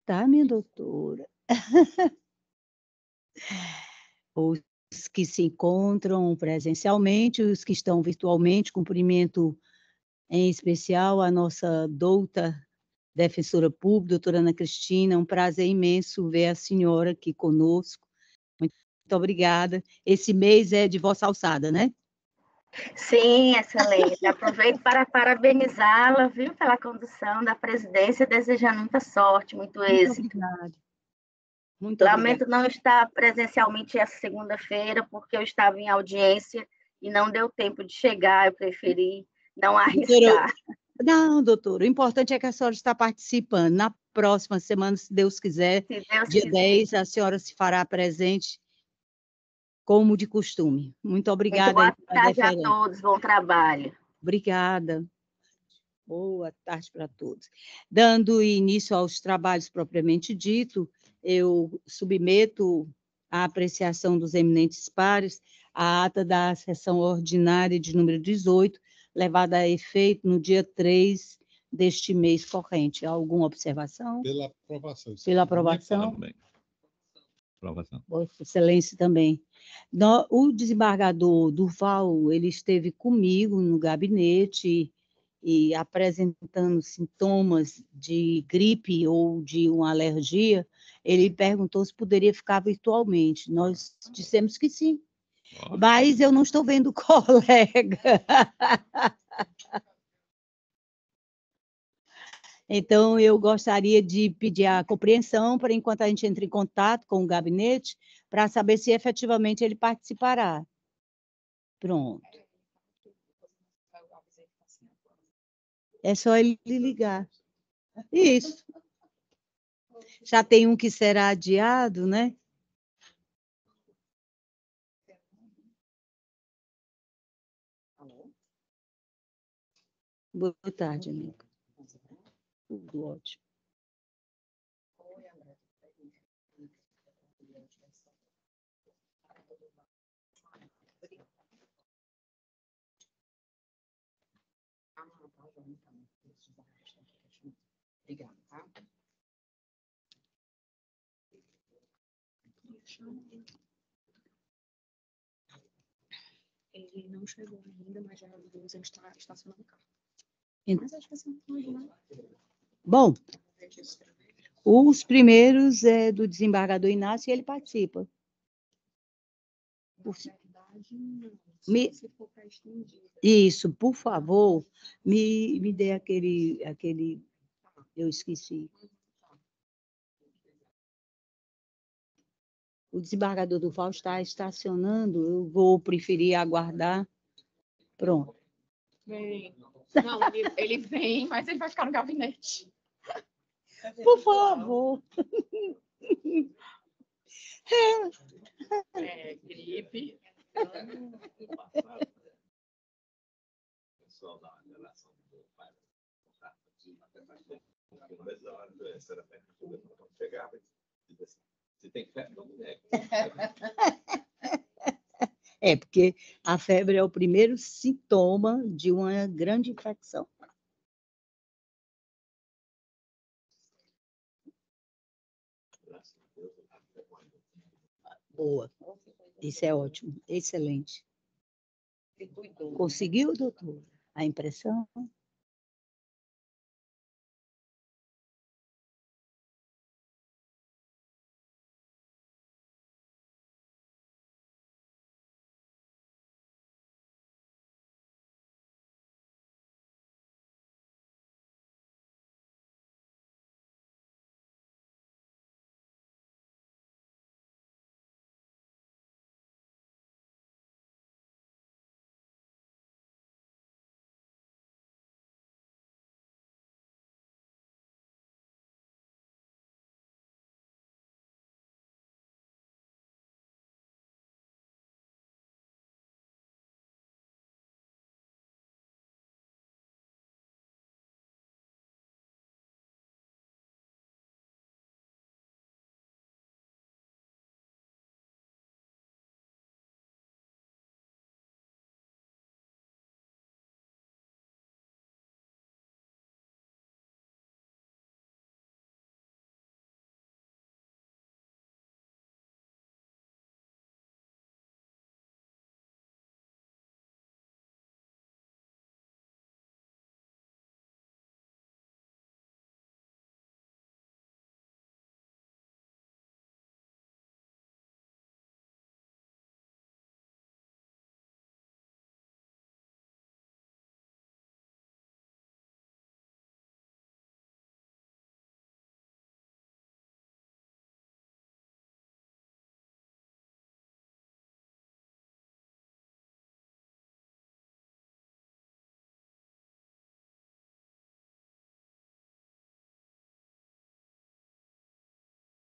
tá, minha doutora? Os que se encontram presencialmente, os que estão virtualmente, cumprimento em especial a nossa douta defensora pública, doutora Ana Cristina, é um prazer imenso ver a senhora aqui conosco. Muito obrigada. Esse mês é de vossa alçada, né? Sim, excelente. Aproveito para parabenizá-la, viu, pela condução da presidência, desejando muita sorte, muito êxito. Obrigada. Muito Lamento obrigada. não estar presencialmente essa segunda-feira, porque eu estava em audiência e não deu tempo de chegar, eu preferi não Doutora, arriscar. não, doutora, o importante é que a senhora está participando. Na próxima semana, se Deus quiser, Se Deus dia quiser. 10, a senhora se fará presente como de costume. Muito Muito obrigada aí boa pela tarde a deferência. todos, bom trabalho. Obrigada. Boa tarde para todos. Dando início aos trabalhos propriamente dito, eu submeto à apreciação dos eminentes pares a ata da sessão ordinária de número 18, levada a efeito no dia 3 deste mês corrente. Alguma observação? Pela aprovação. Pela aprovação? Também. Aprovação. Vossa Excelência também. O desembargador Durval, ele esteve comigo no gabinete e apresentando sintomas de gripe ou de uma alergia, ele perguntou se poderia ficar virtualmente. Nós dissemos que sim, mas eu não estou vendo o colega. Então, eu gostaria de pedir a compreensão para, enquanto a gente entra em contato com o gabinete, para saber se efetivamente ele participará. Pronto. É só ele ligar. Isso. Já tem um que será adiado, né? Boa tarde, amigo. Tudo ótimo. Obrigada, tá? Ele não chegou ainda, mas já vimos ele está estacionando o carro. Mas acho que assim, não. Bom, os primeiros é do desembargador Inácio e ele participa. Na verdade, não. Se for para estender. Isso, por favor, me dê aquele, eu esqueci. O desembargador Durval está estacionando, eu vou preferir aguardar. Pronto. Vem. Não, ele vem, mas ele vai ficar no gabinete. Por favor. Gripe. Pessoal da relação do pai. Você tem febre, não é? É, porque a febre é o primeiro sintoma de uma grande infecção. Boa. Isso é ótimo. Excelente. Conseguiu, doutor? A impressão?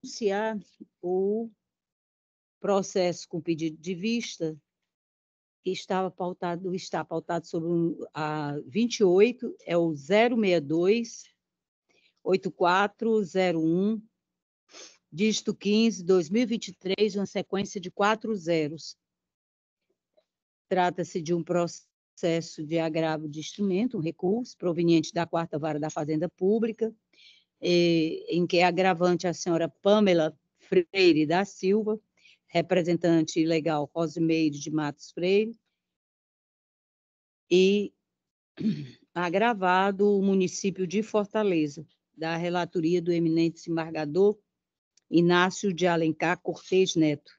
anunciar o processo com pedido de vista que está pautado sobre a 28, é o 062-8401, dígito 15, 2023, uma sequência de 4 zeros. Trata-se de um processo de agravo de instrumento, um recurso proveniente da 4ª Vara da Fazenda Pública, em que é agravante a senhora Pamela Freire da Silva, representante legal Rosimeire de Matos Freire, e agravado o município de Fortaleza, da relatoria do eminente desembargador Inácio de Alencar Cortez Neto.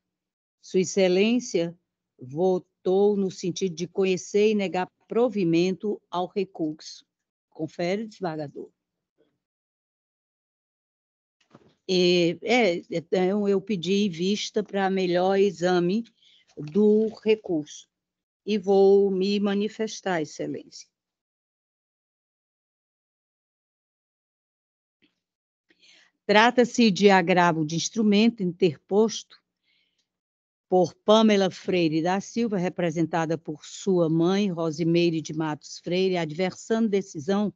Sua Excelência votou no sentido de conhecer e negar provimento ao recurso. Confere, desembargador. Então, eu pedi vista para melhor exame do recurso e vou me manifestar, Excelência. Trata-se de agravo de instrumento interposto por Pamela Freire da Silva, representada por sua mãe, Rosimeire de Matos Freire, adversando decisão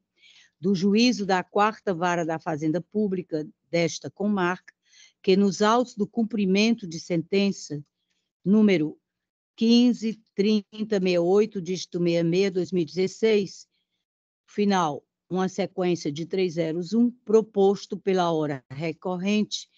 do juízo da 4ª Vara da Fazenda Pública desta comarca, que nos autos do cumprimento de sentença número 15.3068, dígito 66/2016, final, uma sequência de 301, proposto pela hora recorrente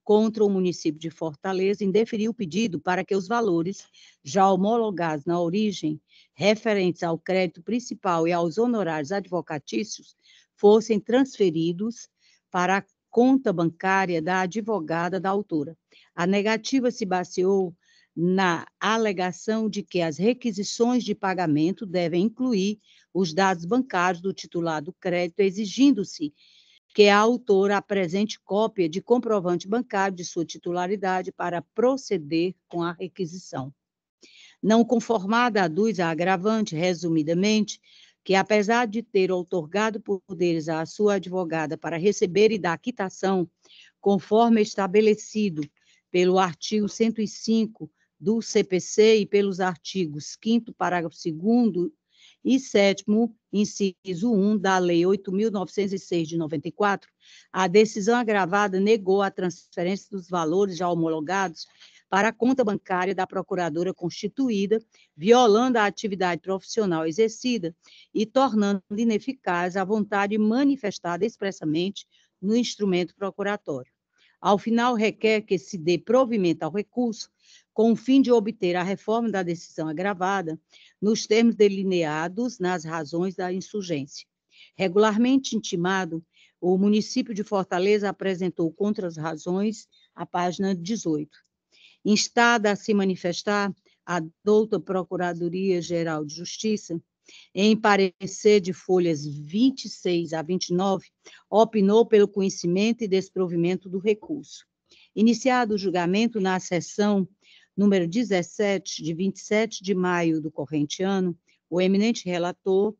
contra o município de Fortaleza, indeferiu o pedido para que os valores já homologados na origem, referentes ao crédito principal e aos honorários advocatícios, fossem transferidos para a conta bancária da advogada da autora. A negativa se baseou na alegação de que as requisições de pagamento devem incluir os dados bancários do titular do crédito, exigindo-se que a autora apresente cópia de comprovante bancário de sua titularidade para proceder com a requisição. Não conformada, aduz a agravante, resumidamente, que, apesar de ter outorgado poderes à sua advogada para receber e dar quitação, conforme estabelecido pelo artigo 105 do CPC e pelos artigos 5º, parágrafo 2º e 7º, inciso 1 da Lei 8.906 de 94, a decisão agravada negou a transferência dos valores já homologados para a conta bancária da procuradora constituída, violando a atividade profissional exercida e tornando ineficaz a vontade manifestada expressamente no instrumento procuratório. Ao final, requer que se dê provimento ao recurso, com o fim de obter a reforma da decisão agravada, nos termos delineados nas razões da insurgência. Regularmente intimado, o município de Fortaleza apresentou contra as razões a página 18. Instada a se manifestar, a douta Procuradoria-Geral de Justiça, em parecer de folhas 26 a 29, opinou pelo conhecimento e desprovimento do recurso. Iniciado o julgamento na sessão número 17, de 27 de maio do corrente ano, o eminente relator,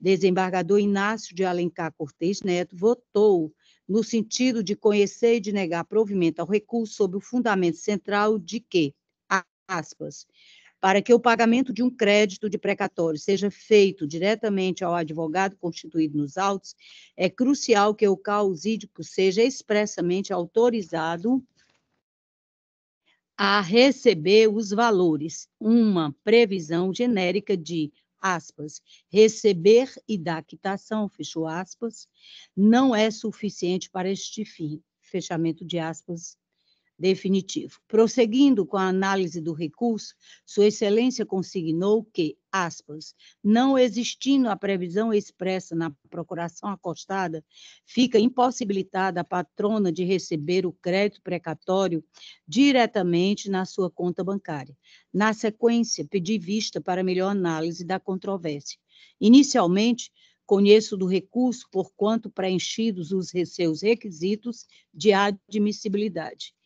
desembargador Inácio de Alencar Cortez Neto, votou no sentido de conhecer e de negar provimento ao recurso sob o fundamento central de que, aspas, para que o pagamento de um crédito de precatório seja feito diretamente ao advogado constituído nos autos, é crucial que o causídico seja expressamente autorizado a receber os valores, uma previsão genérica de, aspas, receber e dar quitação, fechou aspas, não é suficiente para este fim, fechamento de aspas, definitivo. Prosseguindo com a análise do recurso, Sua Excelência consignou que, aspas, não existindo a previsão expressa na procuração acostada, fica impossibilitada a patrona de receber o crédito precatório diretamente na sua conta bancária. Na sequência, pedi vista para melhor análise da controvérsia. Inicialmente, conheço do recurso porquanto preenchidos os seus requisitos de admissibilidade.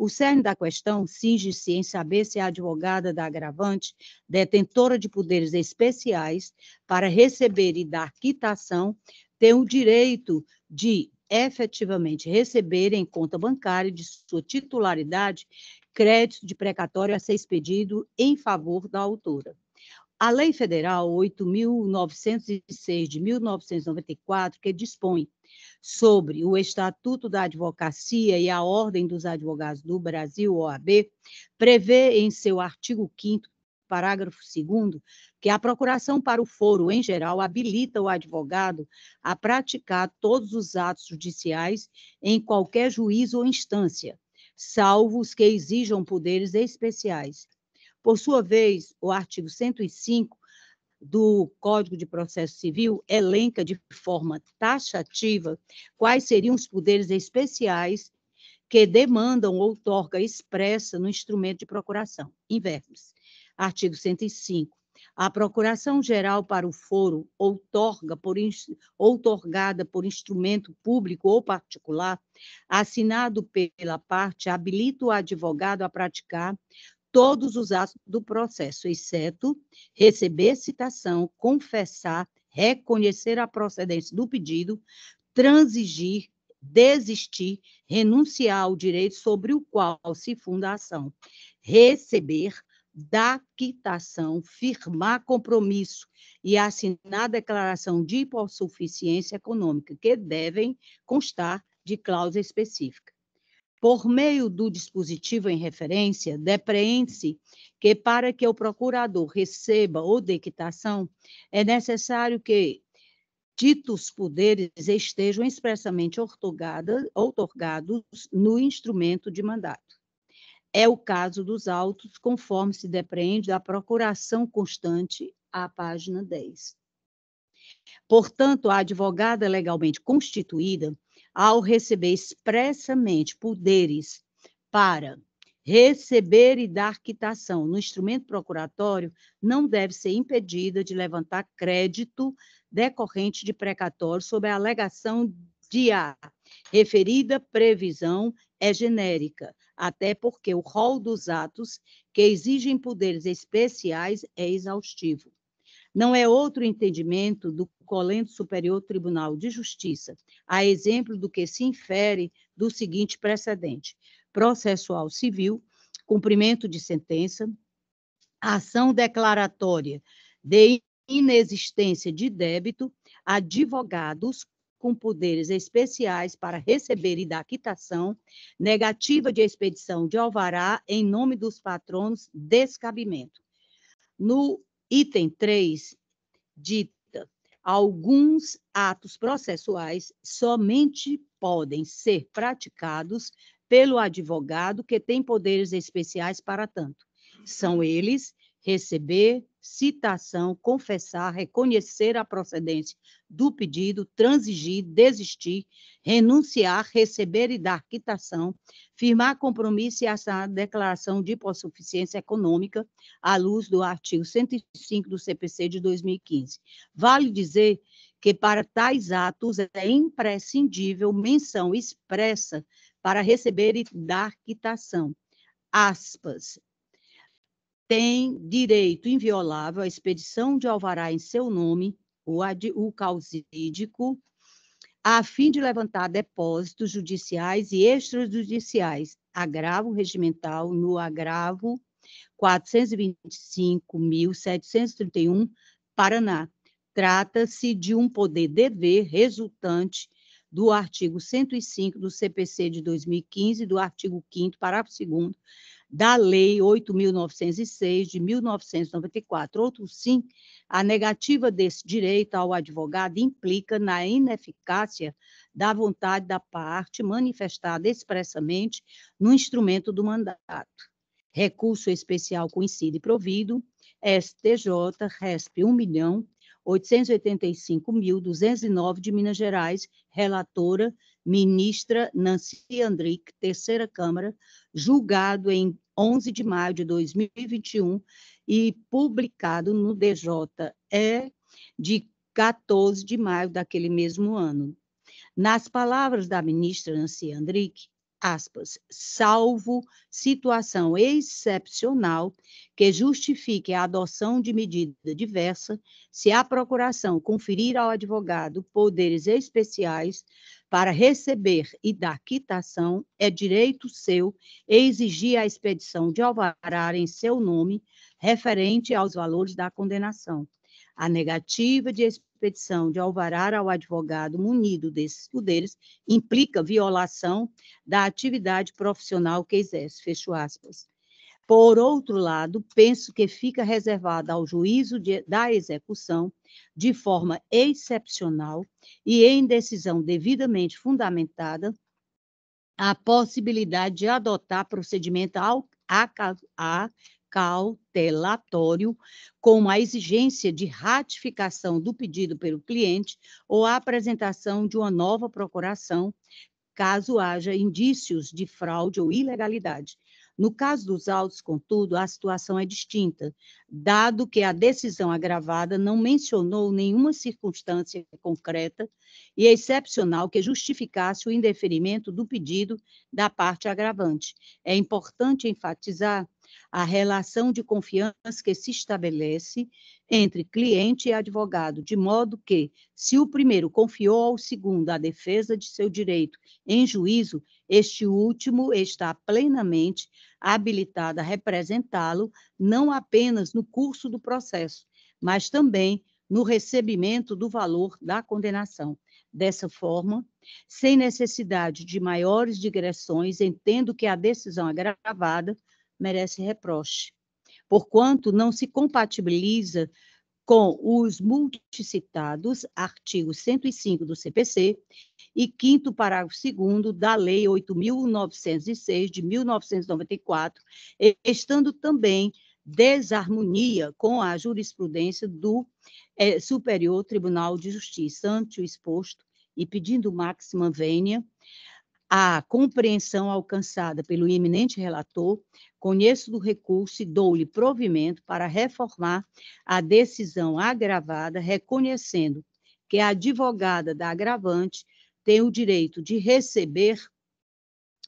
O cerne da questão cinge-se em saber se a advogada da agravante, detentora de poderes especiais para receber e dar quitação, tem o direito de efetivamente receber em conta bancária de sua titularidade crédito de precatório a ser expedido em favor da autora. A Lei Federal 8.906 de 1994, que dispõe sobre o Estatuto da Advocacia e a Ordem dos Advogados do Brasil, OAB, prevê em seu artigo 5º, parágrafo 2º, que a procuração para o foro, em geral, habilita o advogado a praticar todos os atos judiciais em qualquer juízo ou instância, salvo os que exijam poderes especiais. Por sua vez, o artigo 105 do Código de Processo Civil elenca de forma taxativa quais seriam os poderes especiais que demandam outorga expressa no instrumento de procuração. Em verbos. Artigo 105. A Procuração Geral para o foro outorgada por instrumento público ou particular, assinado pela parte, habilita o advogado a praticar todos os atos do processo, exceto receber citação, confessar, reconhecer a procedência do pedido, transigir, desistir, renunciar ao direito sobre o qual se funda a ação, receber, dar quitação, firmar compromisso e assinar declaração de hipossuficiência econômica, que devem constar de cláusula específica. Por meio do dispositivo em referência, depreende-se que, para que o procurador receba ou dê quitação, é necessário que ditos poderes estejam expressamente outorgados no instrumento de mandato. É o caso dos autos, conforme se depreende da procuração constante, à página 10. Portanto, a advogada legalmente constituída, ao receber expressamente poderes para receber e dar quitação no instrumento procuratório, não deve ser impedida de levantar crédito decorrente de precatório sob a alegação de a referida previsão é genérica, até porque o rol dos atos que exigem poderes especiais é exaustivo. Não é outro entendimento do Colégio Superior Tribunal de Justiça, a exemplo do que se infere do seguinte precedente: processual civil, cumprimento de sentença, ação declaratória de inexistência de débito, advogados com poderes especiais para receber e dar quitação, negativa de expedição de alvará em nome dos patronos, descabimento. No item 3, dita, alguns atos processuais somente podem ser praticados pelo advogado que tem poderes especiais para tanto. São eles receber, citação, confessar, reconhecer a procedência do pedido, transigir, desistir, renunciar, receber e dar quitação, firmar compromisso e assinar declaração de hipossuficiência econômica à luz do artigo 105 do CPC de 2015. Vale dizer que para tais atos é imprescindível menção expressa para receber e dar quitação. Aspas. Tem direito inviolável à expedição de alvará em seu nome, o causídico, a fim de levantar depósitos judiciais e extrajudiciais, agravo regimental no agravo 425.731, Paraná. Trata-se de um poder-dever resultante do artigo 105 do CPC de 2015, do artigo 5º, parágrafo 2º, da Lei 8.906, de 1994. Outro sim, a negativa desse direito ao advogado implica na ineficácia da vontade da parte manifestada expressamente no instrumento do mandato. Recurso especial conhecido e provido, STJ, RESP 1.885.209 de Minas Gerais, relatora, ministra Nancy Andrighi, terceira Câmara, julgado em 11 de maio de 2021 e publicado no DJE de 14 de maio daquele mesmo ano. Nas palavras da ministra Nancy Andrighi, aspas, salvo situação excepcional que justifique a adoção de medida diversa, se a procuração conferir ao advogado poderes especiais para receber e dar quitação, é direito seu exigir a expedição de alvará em seu nome, referente aos valores da condenação. A negativa de expedição de alvará ao advogado munido desses poderes implica violação da atividade profissional que exerce. Fecho aspas. Por outro lado, penso que fica reservada ao juízo da execução, de forma excepcional e em decisão devidamente fundamentada, a possibilidade de adotar procedimento acautelatório com a exigência de ratificação do pedido pelo cliente ou a apresentação de uma nova procuração, caso haja indícios de fraude ou ilegalidade. No caso dos autos, contudo, a situação é distinta, dado que a decisão agravada não mencionou nenhuma circunstância concreta e excepcional que justificasse o indeferimento do pedido da parte agravante. É importante enfatizar a relação de confiança que se estabelece entre cliente e advogado, de modo que, se o primeiro confiou ao segundo a defesa de seu direito em juízo, este último está plenamente habilitado a representá-lo, não apenas no curso do processo, mas também no recebimento do valor da condenação. Dessa forma, sem necessidade de maiores digressões, entendo que a decisão agravada merece reproche, porquanto não se compatibiliza com os multicitados artigos 105 do CPC e 5º parágrafo 2º da Lei 8.906, de 1994, estando também desarmonia com a jurisprudência do Superior Tribunal de Justiça. Ante o exposto e pedindo máxima vênia, a compreensão alcançada pelo eminente relator, conheço do recurso e dou-lhe provimento para reformar a decisão agravada, reconhecendo que a advogada da agravante tem o direito de receber,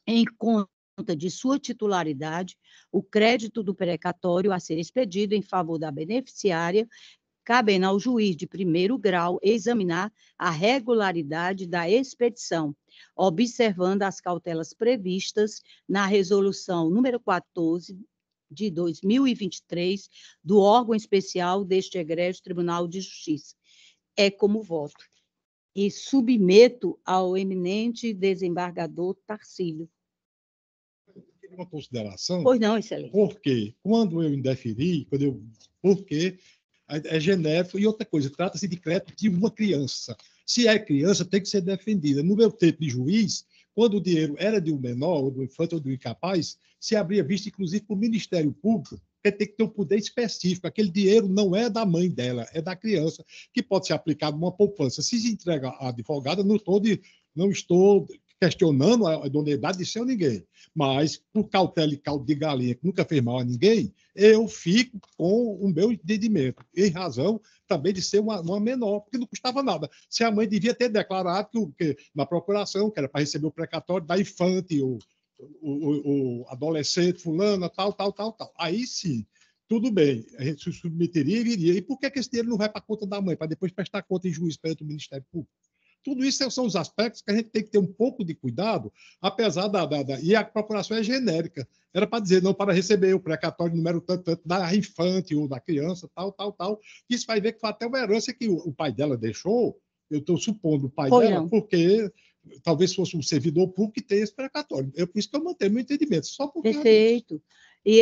em conta de sua titularidade, o crédito do precatório a ser expedido em favor da beneficiária, cabendo ao juiz de primeiro grau examinar a regularidade da expedição, observando as cautelas previstas na resolução número 14 de 2023 do órgão especial deste egrégio Tribunal de Justiça. É como voto. E submeto ao eminente desembargador Tarcílio. Uma consideração. Pois não, excelente. Porque quando eu indeferi, porque é genérico, e outra coisa, trata-se de crédito de uma criança. Se é criança, tem que ser defendida. No meu tempo de juiz, quando o dinheiro era de um menor, ou do infante, ou do incapaz, se abria vista, inclusive, para o Ministério Público, que tem que ter um poder específico. Aquele dinheiro não é da mãe dela, é da criança, que pode ser aplicado numa poupança. Se entrega à advogada, não estou questionando a idoneidade de ser ninguém, mas por cautela e caldo de galinha, que nunca fez mal a ninguém, eu fico com o meu entendimento, em razão também de ser uma menor, porque não custava nada. Se a mãe devia ter declarado que na procuração, que era para receber o precatório da infante, o adolescente, fulana, tal. Aí sim, tudo bem, a gente se submeteria e viria. E por que esse dinheiro não vai para a conta da mãe, para depois prestar conta em juízo perante o Ministério Público? Tudo isso são os aspectos que a gente tem que ter um pouco de cuidado, apesar e a procuração é genérica. Era para dizer, não, para receber o precatório número tanto da infante ou da criança, tal. Isso vai ver que foi até uma herança que o pai dela deixou, eu estou supondo o pai dela, não. Porque talvez fosse um servidor público que tenha esse precatório. Por isso que eu mantenho meu entendimento. Só porque perfeito. E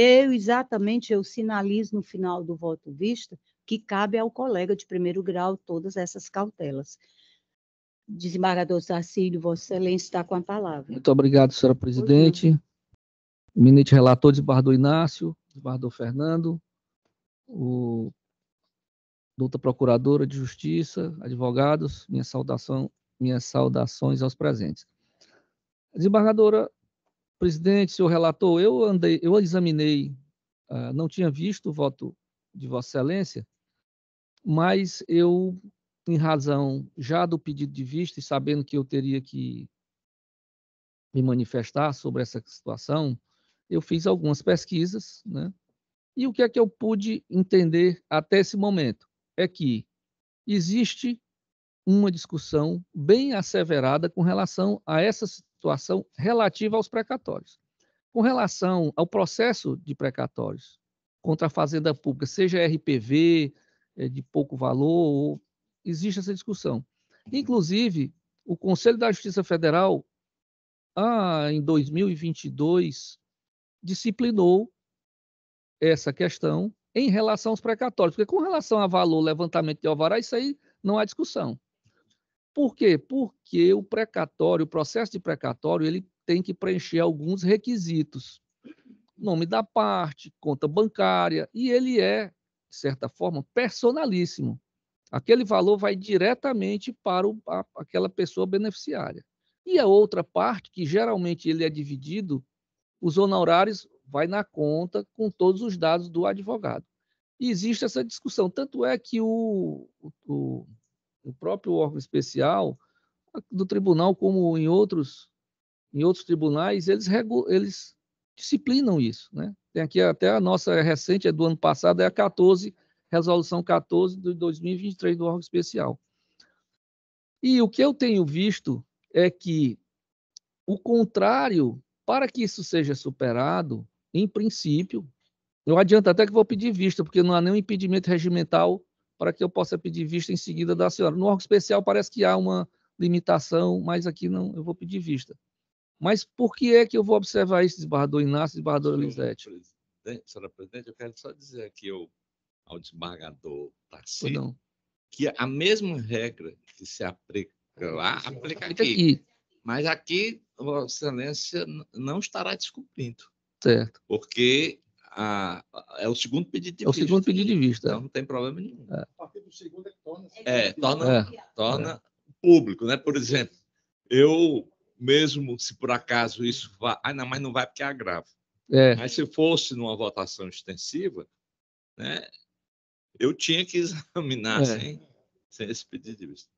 eu sinalizo no final do voto vista que cabe ao colega de primeiro grau todas essas cautelas. Desembargador Tarcílio, Vossa Excelência está com a palavra. Muito obrigado, senhora presidente. Eminente relator, desembargador Inácio, desembargador Fernando, o doutora procuradora de Justiça, advogados, minhas saudações aos presentes. Desembargadora presidente, senhor relator, eu examinei, não tinha visto o voto de Vossa Excelência, mas eu, em razão já do pedido de vista e sabendo que eu teria que me manifestar sobre essa situação, eu fiz algumas pesquisas, né? E o que é que eu pude entender até esse momento? É que existe uma discussão bem asseverada com relação a essa situação relativa aos precatórios. Com relação ao processo de precatórios contra a fazenda pública, seja RPV, de pouco valor, existe essa discussão. Inclusive, o Conselho da Justiça Federal, em 2022, disciplinou essa questão em relação aos precatórios, porque com relação a valor, levantamento de alvará, isso aí não há discussão. Por quê? Porque o precatório, o processo de precatório, ele tem que preencher alguns requisitos. Nome da parte, conta bancária, e ele é, de certa forma, personalíssimo. Aquele valor vai diretamente para aquela pessoa beneficiária. E a outra parte, que geralmente ele é dividido, os honorários vai na conta com todos os dados do advogado. E existe essa discussão. Tanto é que o próprio órgão especial do tribunal, como em outros tribunais, eles disciplinam isso, né? Tem aqui até a nossa recente, é do ano passado, é a 14, resolução 14 de 2023 do órgão especial. E o que eu tenho visto é que o contrário, para que isso seja superado, em princípio, eu adianto até que vou pedir vista, porque não há nenhum impedimento regimental para que eu possa pedir vista em seguida da senhora. No órgão especial parece que há uma limitação, mas aqui não, eu vou pedir vista. Mas por que é que eu vou observar isso, desembargador Inácio e desembargador Elisete? Senhora presidente, eu quero só dizer aqui ao desembargador Tarcísio que a mesma regra que se aplica lá, aplica aqui. Mas aqui, Vossa Excelência não estará descumprindo. Certo. Porque é o segundo pedido de vista. É o segundo pedido de vista. Então, não tem problema nenhum. A partir do segundo é que torna público, né? Por exemplo, eu mesmo, se por acaso isso vai... não, mas não vai porque é agravo. Mas se fosse numa votação extensiva, né, eu tinha que examinar sem esse pedido de vista.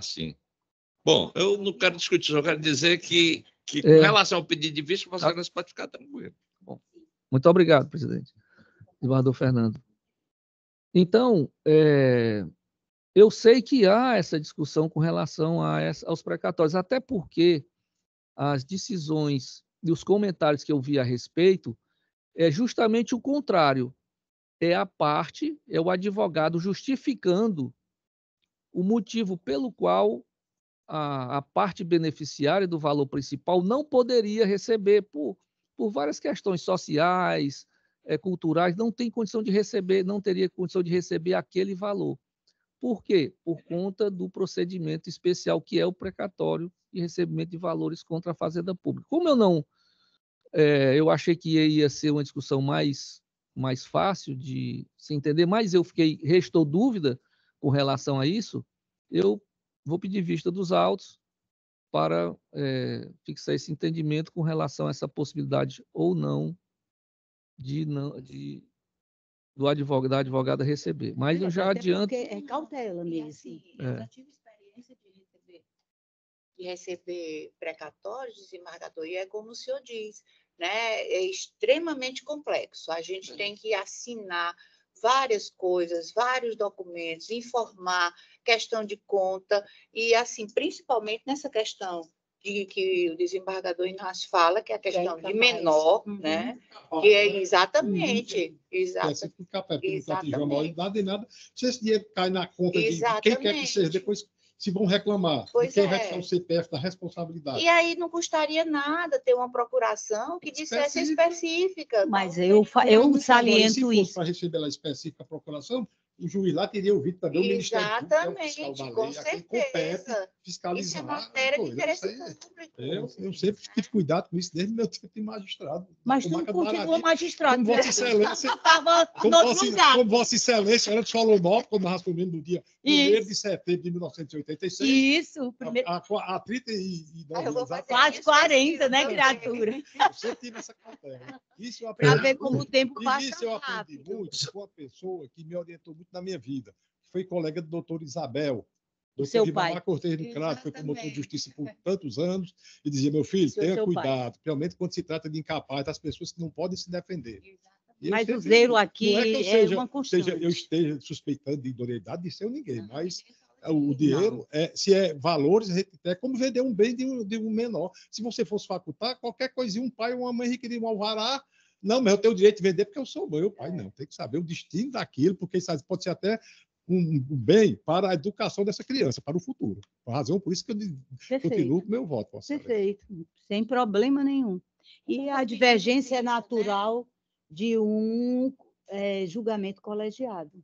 Sim. Bom, eu não quero discutir, só quero dizer que com relação ao pedido de vista, você não pode ficar tranquilo. Bom, muito obrigado, presidente. Desembargador Fernando. Então, eu sei que há essa discussão com relação aos precatórios, até porque as decisões e os comentários que eu vi a respeito é justamente o contrário. É a parte, é o advogado justificando o motivo pelo qual a parte beneficiária do valor principal não poderia receber por várias questões sociais, culturais, não tem condição de receber, não teria condição de receber aquele valor. Por quê? Por conta do procedimento especial que é o precatório de recebimento de valores contra a fazenda pública. Como eu achei que ia ser uma discussão mais fácil de se entender, mas restou dúvida com relação a isso, eu vou pedir vista dos autos para fixar esse entendimento com relação a essa possibilidade ou não da advogada receber. Mas eu já adianto... Porque é cautela mesmo. Assim, eu já tive experiência de receber precatórios, desembargador, e é como o senhor diz, né? É extremamente complexo. A gente tem que assinar várias coisas, vários documentos, informar, questão de conta, e assim, principalmente nessa questão que o desembargador Inácio fala, que é a questão de menor, né? Que é exatamente. Nada. Se esse dinheiro cai na conta de quem quer que seja, depois se vão reclamar. Pois quem vai ficar o CPF da responsabilidade. E aí não custaria nada ter uma procuração que dissesse específica. Mas eu saliento isso. Para receber a específica procuração, o juiz lá teria ouvido também o Ministério Público, que é o fiscal da lei, com certeza. Compete fiscalizar. Isso é matéria de interesse público. Eu sempre tive cuidado com isso desde meu tempo de magistrado. Mas tu não continua magistrado. Como Vossa Excelência, como Vossa Excelência, era de Solomó, quando nós assumimos no dia 1º de setembro de 1986. Isso, primeiro. Há 32 anos. Quase 40, né, criatura? Eu sempre tive essa cautela. Isso eu aprendi. Para ver como o tempo passa rápido. Isso eu aprendi muito com uma pessoa que me orientou muito na minha vida. Foi colega do doutor Isabel. Seu pai. Cortez do Crato, foi promotor de justiça por tantos anos, e dizia, meu filho, tenha cuidado, principalmente quando se trata de incapaz, das pessoas que não podem se defender. Mas o zelo aqui não é, que eu é uma constante. eu esteja suspeitando de idoneidade de ser ninguém, mas o dinheiro, se é valores, é como vender um bem de um menor. Se você fosse facultar, qualquer coisinha, um pai ou uma mãe queria um alvará, não, mas eu tenho o direito de vender porque eu sou meu pai. Não, tem que saber o destino daquilo, porque isso pode ser até um bem para a educação dessa criança, para o futuro. Por razão, por isso que eu continuo com o meu voto. Perfeito, sem problema nenhum. E a divergência é natural de um julgamento colegiado.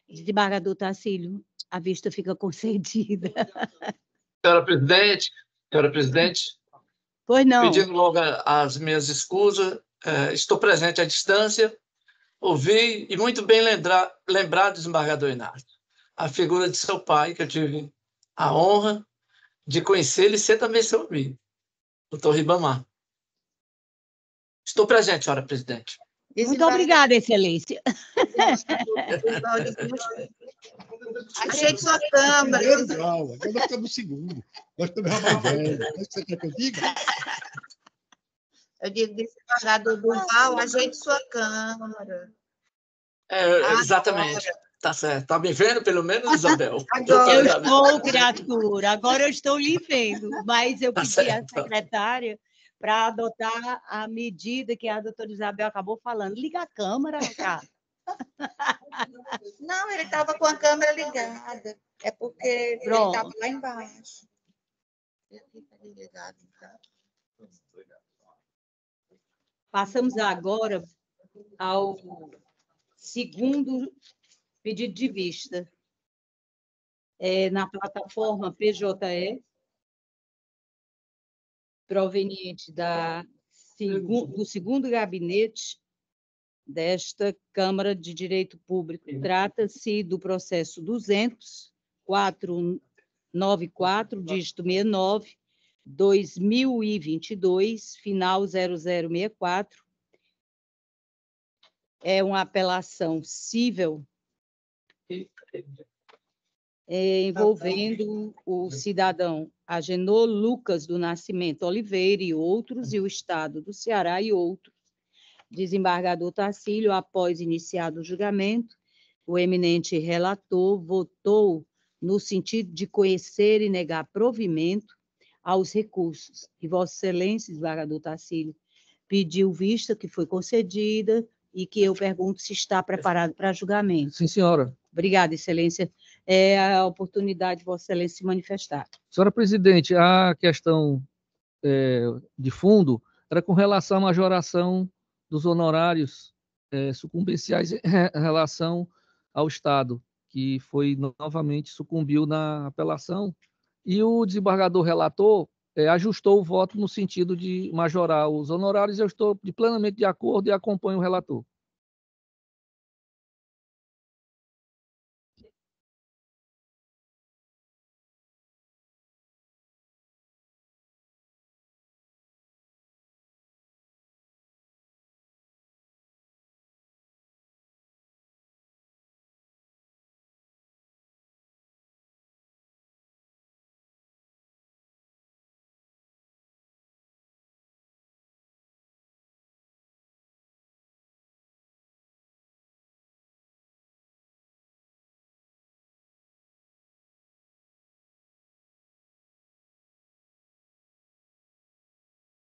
Desembargador Tacílio, a vista fica concedida. Senhora presidente, pois não. Pedindo logo as minhas escusas, estou presente à distância, ouvi e muito bem lembrar, desembargador Inácio, a figura de seu pai, que eu tive a honra de conhecer e ser também seu amigo, doutor Ribamar. Estou presente, senhora presidente. Muito obrigada, excelência. Ajeite sua câmera. Agora nós estamos no segundo. Nós estamos mais velhos. O que você quer que eu diga? Eu digo, desembargador Durval, ajeite sua câmera. Exatamente. Tá certo. Está me vendo, pelo menos, Isabel? Eu estou, criatura. Agora eu estou lhe vendo. Mas eu pedi à secretária para adotar a medida que a doutora Isabel acabou falando. Liga a câmera, cara. Não, ele estava com a câmera ligada. É porque ele estava lá embaixo. Passamos agora ao segundo pedido de vista. Na plataforma PJE, proveniente do segundo gabinete desta Câmara de Direito Público. Trata-se do processo 200.494, dígito 69, 2022, final 0064. É uma apelação cível envolvendo o cidadão Agenor Lucas do Nascimento Oliveira e outros, e o Estado do Ceará e outros. Desembargador Tacílio, após iniciado o julgamento, o eminente relator votou no sentido de conhecer e negar provimento aos recursos. E Vossa Excelência, desembargador Tacílio, pediu vista, que foi concedida, e que eu pergunto se está preparado para julgamento. Sim, senhora. Obrigada, Excelência. É a oportunidade de Vossa Excelência se manifestar. Senhora presidente, a questão de fundo era com relação à majoração dos honorários sucumbenciais em relação ao Estado, que foi novamente sucumbiu na apelação, e o desembargador relator ajustou o voto no sentido de majorar os honorários. Eu estou plenamente de acordo e acompanho o relator.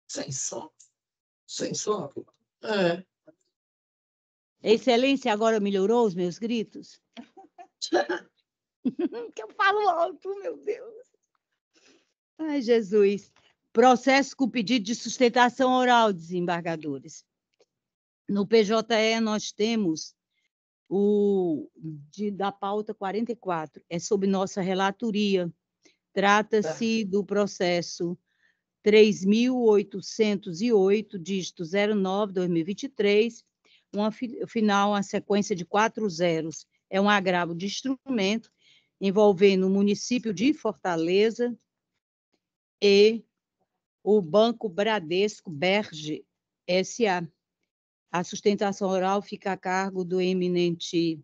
Sem som. Excelência, agora melhorou os meus gritos? Que eu falo alto, meu Deus. Ai, Jesus. Processo com pedido de sustentação oral, desembargadores. No PJE, nós temos da pauta 44, é sob nossa relatoria. Trata-se do processo 3.808, dígito 09/2023, final, a sequência de 4 zeros. É um agravo de instrumento envolvendo o município de Fortaleza e o Banco Bradesco Berge S.A. A sustentação oral fica a cargo do eminente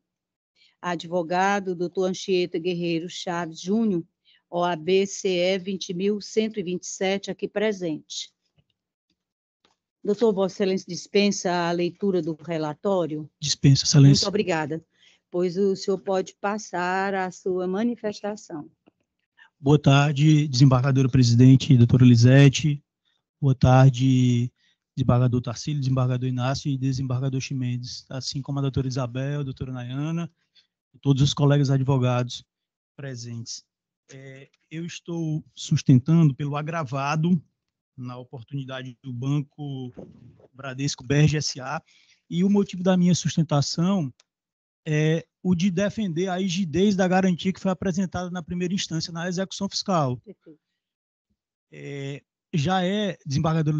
advogado, doutor Anchieta Guerreiro Chaves Júnior, OAB CE 20.127, aqui presente. Doutor, Vossa Excelência dispensa a leitura do relatório? Dispensa, Excelência. Muito obrigada. Pois o senhor pode passar a sua manifestação. Boa tarde, desembargadora presidente, doutora Lisete. Boa tarde, desembargador Tarcílio, desembargador Inácio e desembargador Chimenez, assim como a doutora Isabel, a doutora Nayana e todos os colegas advogados presentes. Eu estou sustentando pelo agravado, na oportunidade do Banco Bradesco BRG S.A., e o motivo da minha sustentação é o de defender a rigidez da garantia que foi apresentada na primeira instância na execução fiscal. Já desembargador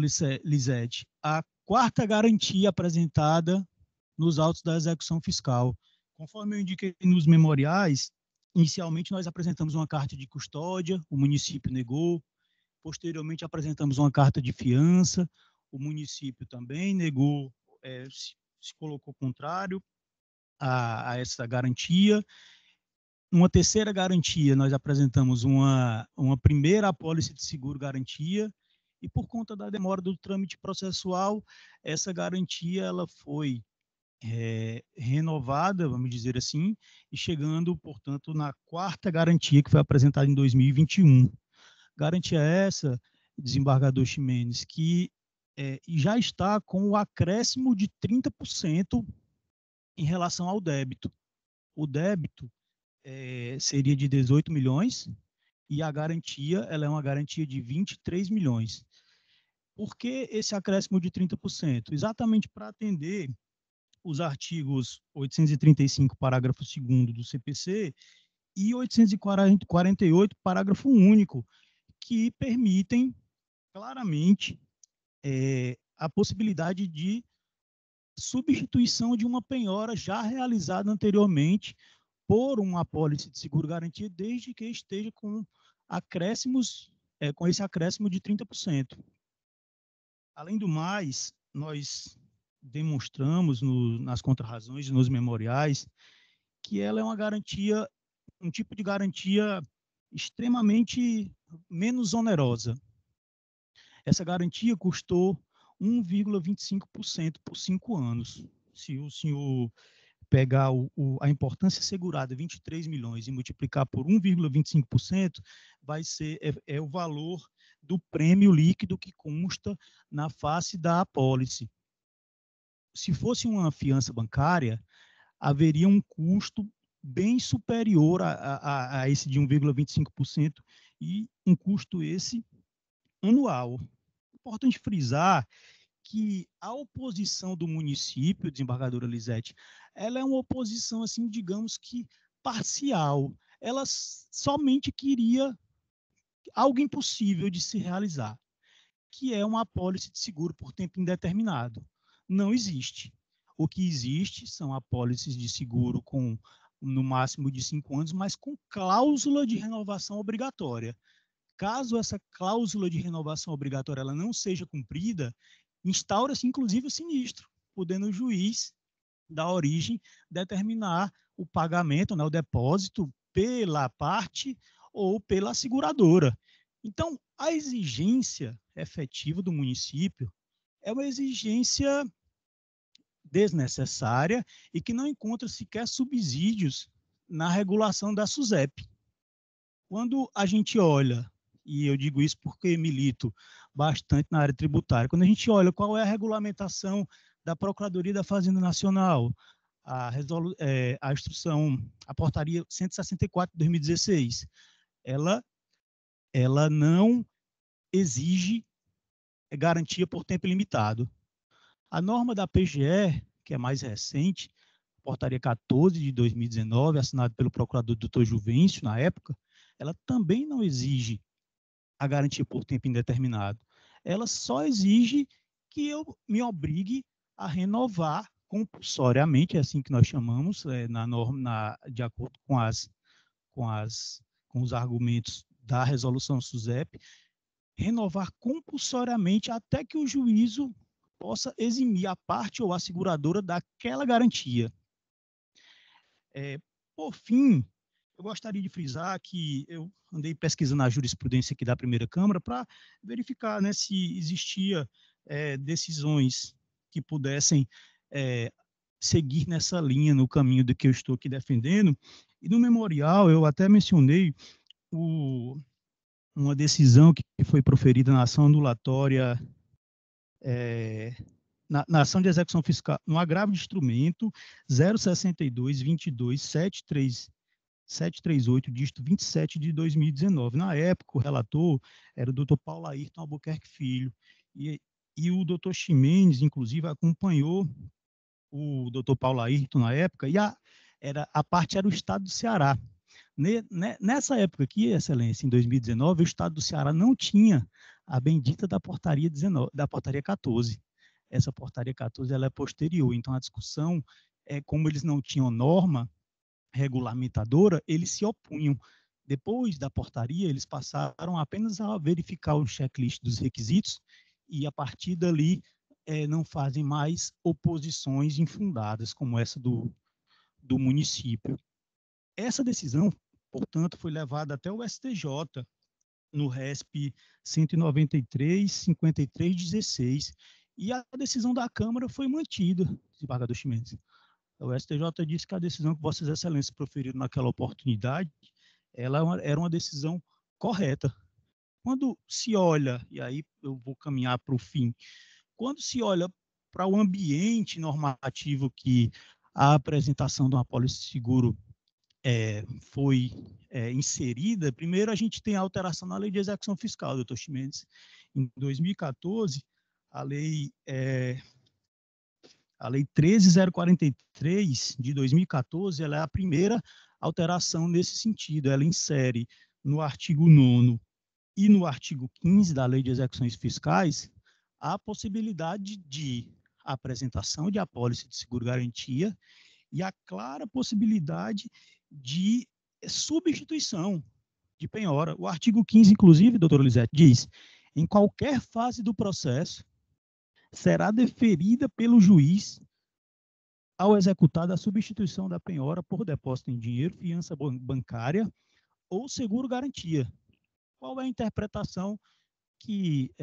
Lisete, a quarta garantia apresentada nos autos da execução fiscal. Conforme eu indiquei nos memoriais, inicialmente nós apresentamos uma carta de custódia, o município negou. Posteriormente apresentamos uma carta de fiança, o município também negou, se colocou contrário a essa garantia. Uma terceira garantia, nós apresentamos uma primeira apólice de seguro-garantia, e por conta da demora do trâmite processual, essa garantia ela foi renovada, vamos dizer assim, e chegando, portanto, na quarta garantia que foi apresentada em 2021. Garantia essa, desembargador Chimenez, que já está com o acréscimo de 30% em relação ao débito. O débito seria de 18 milhões e a garantia ela é uma garantia de 23 milhões. Por que esse acréscimo de 30%? Exatamente para atender os artigos 835, parágrafo 2º do CPC e 848, parágrafo único, que permitem claramente a possibilidade de substituição de uma penhora já realizada anteriormente por uma apólice de seguro-garantia, desde que esteja com acréscimos, com esse acréscimo de 30%. Além do mais, nós demonstramos nas contrarrazões e nos memoriais que ela é uma garantia, um tipo de garantia extremamente menos onerosa. Essa garantia custou 1,25% por 5 anos. Se o senhor pegar a importância segurada, 23 milhões, e multiplicar por 1,25%, vai ser o valor do prêmio líquido que consta na face da apólice. Se fosse uma fiança bancária, haveria um custo bem superior a esse de 1,25%, e um custo esse anual. Importante frisar que a oposição do município, desembargadora Lisete, ela é uma oposição, assim, digamos que parcial. Ela somente queria algo impossível de se realizar, que é uma apólice de seguro por tempo indeterminado. Não existe. O que existe são apólices de seguro com no máximo de 5 anos, mas com cláusula de renovação obrigatória. Caso essa cláusula de renovação obrigatória ela não seja cumprida, instaura-se inclusive o sinistro, podendo o juiz da origem determinar o pagamento, né, o depósito pela parte ou pela seguradora. Então, a exigência efetiva do município é uma exigência desnecessária e que não encontra sequer subsídios na regulação da SUSEP. Quando a gente olha, e eu digo isso porque milito bastante na área tributária, quando a gente olha qual é a regulamentação da Procuradoria da Fazenda Nacional, a instrução, a portaria 164 de 2016, ela não exige garantia por tempo limitado. A norma da PGE, que é mais recente, portaria 14 de 2019, assinada pelo procurador Dr. Juvencio, na época, ela também não exige a garantia por tempo indeterminado. Ela só exige que eu me obrigue a renovar compulsoriamente, é assim que nós chamamos, na norma, de acordo com os argumentos da resolução SUSEP, renovar compulsoriamente até que o juízo possa eximir a parte ou a seguradora daquela garantia. Por fim, eu gostaria de frisar que eu andei pesquisando a jurisprudência aqui da primeira Câmara para verificar, né, se existia decisões que pudessem seguir nessa linha, no caminho do que eu estou aqui defendendo. E no memorial, eu até mencionei uma decisão que foi proferida na ação andulatória, na ação de execução fiscal, no agravo de instrumento 062.22.738, dígito 27 de 2019. Na época, o relator era o doutor Paulo Ayrton Albuquerque Filho, e o doutor Ximenes, inclusive, acompanhou o doutor Paulo Ayrton na época, e a parte era o estado do Ceará. Nessa época aqui, Excelência, em 2019, o estado do Ceará não tinha a bendita da portaria 14. Essa portaria 14 ela é posterior, então a discussão como eles não tinham norma regulamentadora, eles se opunham. Depois da portaria, eles passaram apenas a verificar o checklist dos requisitos e, a partir dali, não fazem mais oposições infundadas, como essa do município. Essa decisão, portanto, foi levada até o STJ, no RESP 193/53/16, e a decisão da Câmara foi mantida, desembargador Ximenes. O STJ disse que a decisão que Vossas Excelências proferiram naquela oportunidade, ela era uma decisão correta. Quando se olha, e aí eu vou caminhar para o fim, quando se olha para o ambiente normativo que a apresentação de uma apólice de seguro foi inserida, primeiro a gente tem a alteração na Lei de Execução Fiscal, doutor Ximenes. Em 2014, a Lei 13.043 de 2014, ela é a primeira alteração nesse sentido. Ela insere no artigo 9º e no artigo 15 da Lei de Execuções Fiscais a possibilidade de apresentação de apólice de seguro-garantia e a clara possibilidade de substituição de penhora. O artigo 15, inclusive, doutor Lisete, diz: em qualquer fase do processo, será deferida pelo juiz ao executado a substituição da penhora por depósito em dinheiro, fiança bancária ou seguro-garantia. Qual é a interpretação que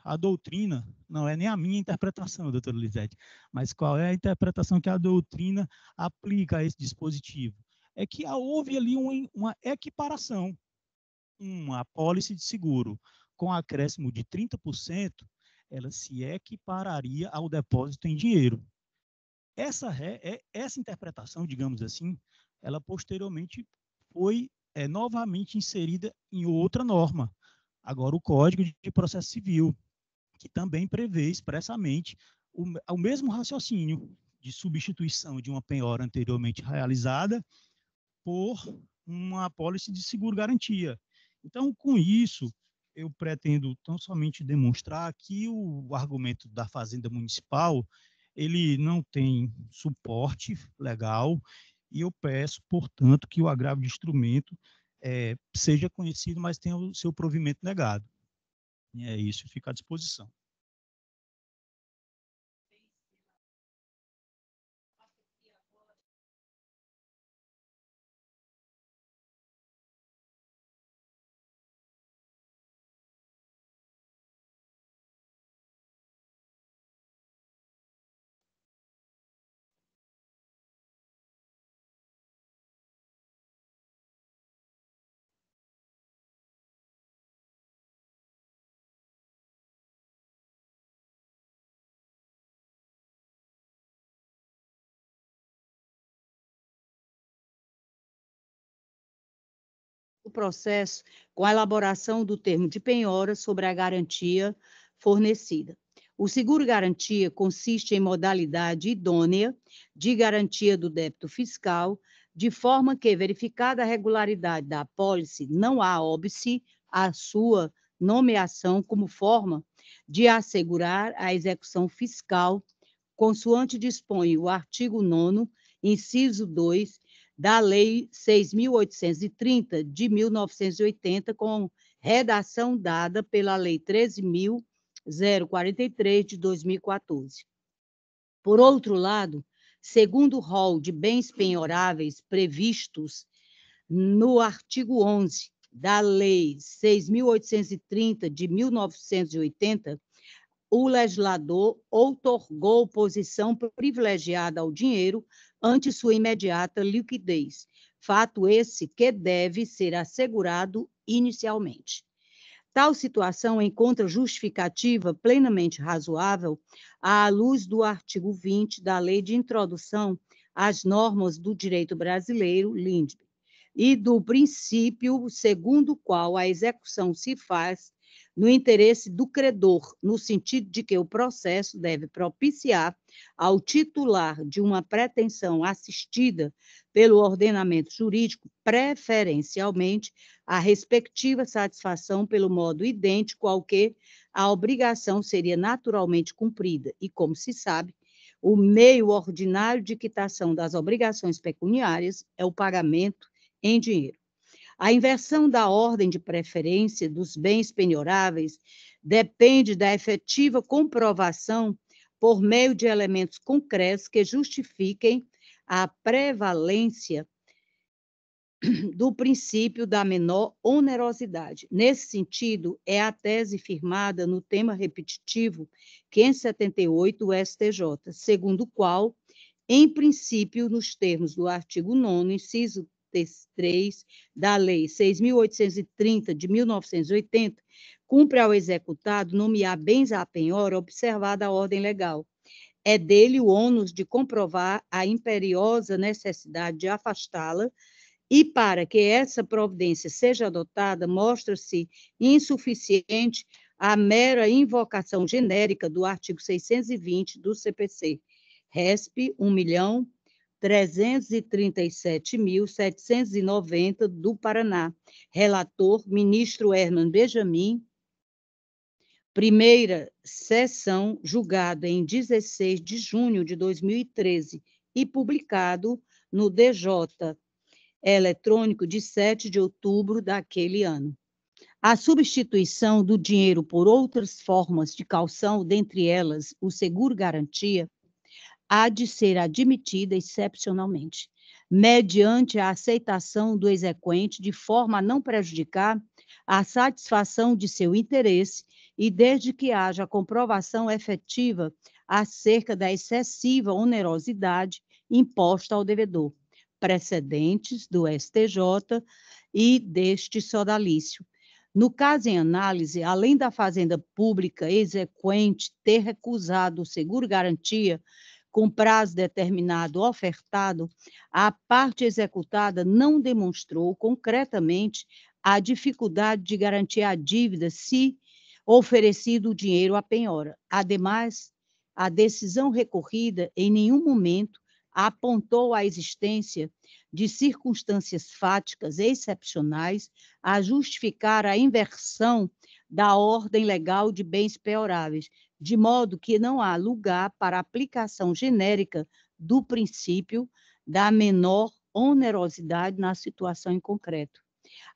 a doutrina, não é nem a minha interpretação, doutor Lisete, mas qual é a interpretação que a doutrina aplica a esse dispositivo? É que houve ali uma equiparação, uma apólice de seguro com acréscimo de 30%, ela se equipararia ao depósito em dinheiro. Essa interpretação, digamos assim, ela posteriormente foi novamente inserida em outra norma, agora o Código de Processo Civil, que também prevê expressamente o mesmo raciocínio de substituição de uma penhora anteriormente realizada por uma apólice de seguro-garantia. Então, com isso, eu pretendo tão somente demonstrar que o argumento da Fazenda Municipal, ele não tem suporte legal, e eu peço, portanto, que o agravo de instrumento seja conhecido, mas tenha o seu provimento negado. E é isso, fica à disposição. O processo com a elaboração do termo de penhora sobre a garantia fornecida. O seguro-garantia consiste em modalidade idônea de garantia do débito fiscal, de forma que, verificada a regularidade da apólice, não há óbice à sua nomeação como forma de assegurar a execução fiscal, consoante dispõe o artigo 9º, inciso 2, da Lei 6.830, de 1980, com redação dada pela Lei 13.043, de 2014. Por outro lado, segundo o rol de bens penhoráveis previstos no artigo 11 da Lei 6.830, de 1980, o legislador outorgou posição privilegiada ao dinheiro ante sua imediata liquidez, fato esse que deve ser assegurado inicialmente. Tal situação encontra justificativa plenamente razoável à luz do artigo 20 da Lei de Introdução às Normas do Direito Brasileiro, LINDB, e do princípio segundo o qual a execução se faz no interesse do credor, no sentido de que o processo deve propiciar ao titular de uma pretensão assistida pelo ordenamento jurídico, preferencialmente, a respectiva satisfação pelo modo idêntico ao que a obrigação seria naturalmente cumprida. E, como se sabe, o meio ordinário de quitação das obrigações pecuniárias é o pagamento em dinheiro. A inversão da ordem de preferência dos bens penhoráveis depende da efetiva comprovação por meio de elementos concretos que justifiquem a prevalência do princípio da menor onerosidade. Nesse sentido, é a tese firmada no tema repetitivo 578 do STJ, segundo o qual, em princípio, nos termos do artigo 9º, inciso 3 da Lei 6.830, de 1980, cumpre ao executado nomear bens à penhora, observada a ordem legal. É dele o ônus de comprovar a imperiosa necessidade de afastá-la, e para que essa providência seja adotada, mostra-se insuficiente a mera invocação genérica do artigo 620 do CPC, RESP 1.337.790 do Paraná. Relator, ministro Herman Benjamin. Primeira sessão, julgada em 16 de junho de 2013 e publicado no DJ eletrônico de 7 de outubro daquele ano. A substituição do dinheiro por outras formas de caução, dentre elas o seguro-garantia, há de ser admitida excepcionalmente, mediante a aceitação do exequente, de forma a não prejudicar a satisfação de seu interesse e desde que haja comprovação efetiva acerca da excessiva onerosidade imposta ao devedor, precedentes do STJ e deste sodalício. No caso em análise, além da Fazenda Pública exequente ter recusado o seguro-garantia com prazo determinado ofertado, a parte executada não demonstrou concretamente a dificuldade de garantir a dívida se oferecido o dinheiro à penhora. Ademais, a decisão recorrida em nenhum momento apontou a existência de circunstâncias fáticas excepcionais a justificar a inversão da ordem legal de bens penhoráveis, de modo que não há lugar para aplicação genérica do princípio da menor onerosidade na situação em concreto.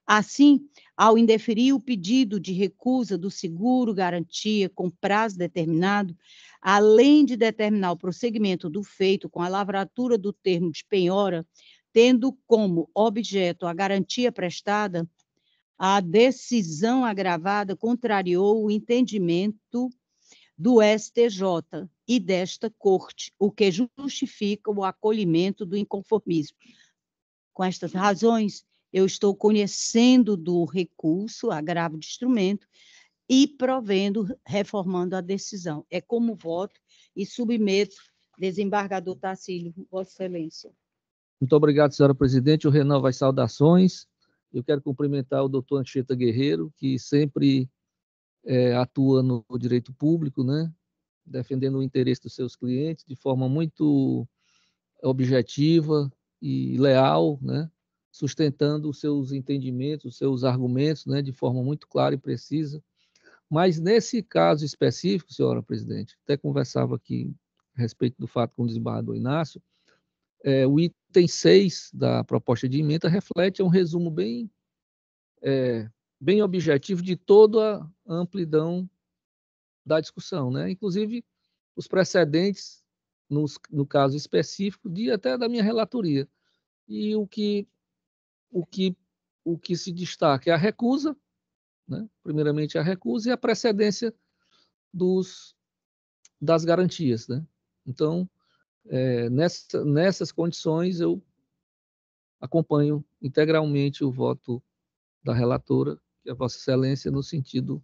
Assim, ao indeferir o pedido de recusa do seguro-garantia com prazo determinado, além de determinar o prosseguimento do feito com a lavratura do termo de penhora, tendo como objeto a garantia prestada, a decisão agravada contrariou o entendimento do STJ e desta Corte, o que justifica o acolhimento do inconformismo. Com estas razões, eu estou conhecendo do recurso, agravo de instrumento, e provendo, reformando a decisão. É como voto e submeto, desembargador Tacílio, Vossa Excelência. Muito obrigado, senhora presidente. O renovo as saudações. Eu quero cumprimentar o doutor Anchieta Guerreiro, que sempre atua no direito público, né? Defendendo o interesse dos seus clientes de forma muito objetiva e leal, né? Sustentando os seus entendimentos, os seus argumentos, né? De forma muito clara e precisa. Mas nesse caso específico, senhora presidente, até conversava aqui a respeito do fato com o desembargador Inácio, o item 6 da proposta de emenda reflete um resumo bem objetivo de toda a amplidão da discussão, né? Inclusive os precedentes, no caso específico, até da minha relatoria. E o que se destaca é a recusa, né? Primeiramente a recusa e a precedência dos das garantias, né? Então, nessas condições, eu acompanho integralmente o voto da relatora, que é Vossa Excelência, no sentido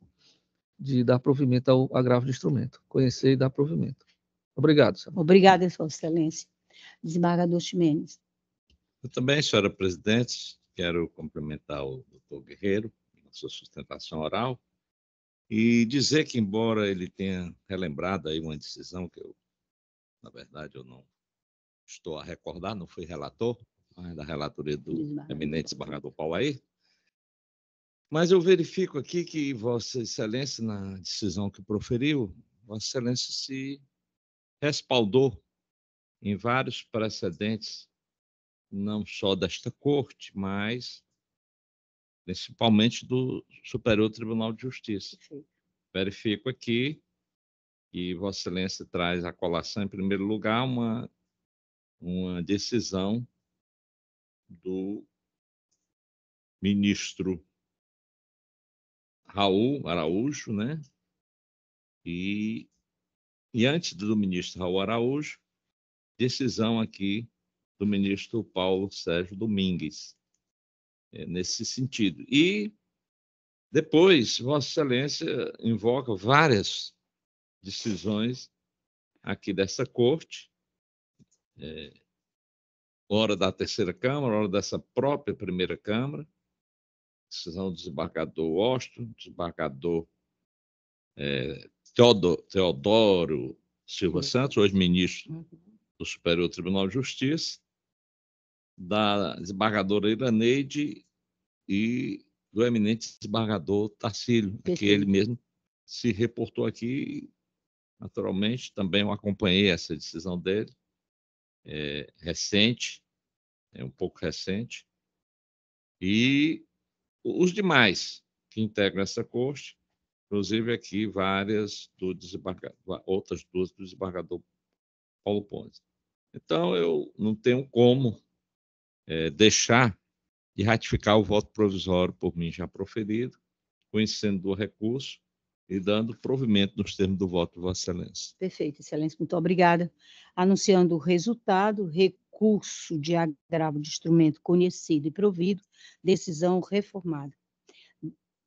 de dar provimento ao agravo de instrumento, conhecer e dar provimento. Obrigado, senhor. Obrigada, Vossa Excelência. Desembargador Ximenes. Eu também, senhora presidente, quero cumprimentar o doutor Guerreiro na sua sustentação oral e dizer que, embora ele tenha relembrado aí uma decisão que eu, na verdade, eu não estou a recordar, não fui relator, mas da relatoria do eminente desembargador Paulo Air, mas eu verifico aqui que Vossa Excelência, na decisão que proferiu, Vossa Excelência se respaldou em vários precedentes, não só desta corte, mas principalmente do Superior Tribunal de Justiça. Verifico aqui que Vossa Excelência traz à colação, em primeiro lugar, uma decisão do ministro Raul Araújo, né? E antes do ministro Raul Araújo, decisão aqui do ministro Paulo Sérgio Domingues, nesse sentido. E depois, Vossa Excelência invoca várias decisões aqui dessa corte, ora da terceira Câmara, ora dessa própria primeira Câmara, decisão do desembargador Washington, desembargador Teodoro Silva Santos, hoje ministro do Superior Tribunal de Justiça, da desembargadora Iraneide e do eminente desembargador Tarcílio, que ele mesmo se reportou aqui. Naturalmente, também eu acompanhei essa decisão dele, recente, um pouco recente, e os demais que integram essa corte, inclusive aqui outras duas do desembargador Paulo Pontes. Então, eu não tenho como deixar de ratificar o voto provisório por mim já proferido, conhecendo do recurso e dando provimento nos termos do voto de Vossa Excelência. Perfeito, Excelência, muito obrigada. Anunciando o resultado, recurso de agravo de instrumento conhecido e provido, decisão reformada.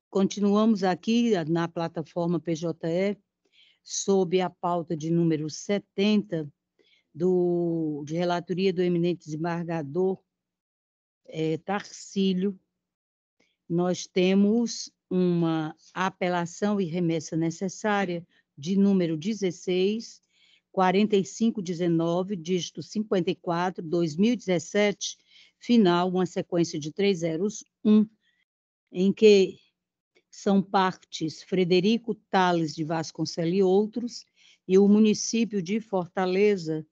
Continuamos aqui na plataforma PJE, sob a pauta de número 70, de relatoria do eminente desembargador Tarcílio. Nós temos uma apelação e remessa necessária de número 16, 4519, dígito 54, 2017, final, uma sequência de 301, em que são partes Frederico Tales de Vasconcelos e outros, e o município de Fortaleza,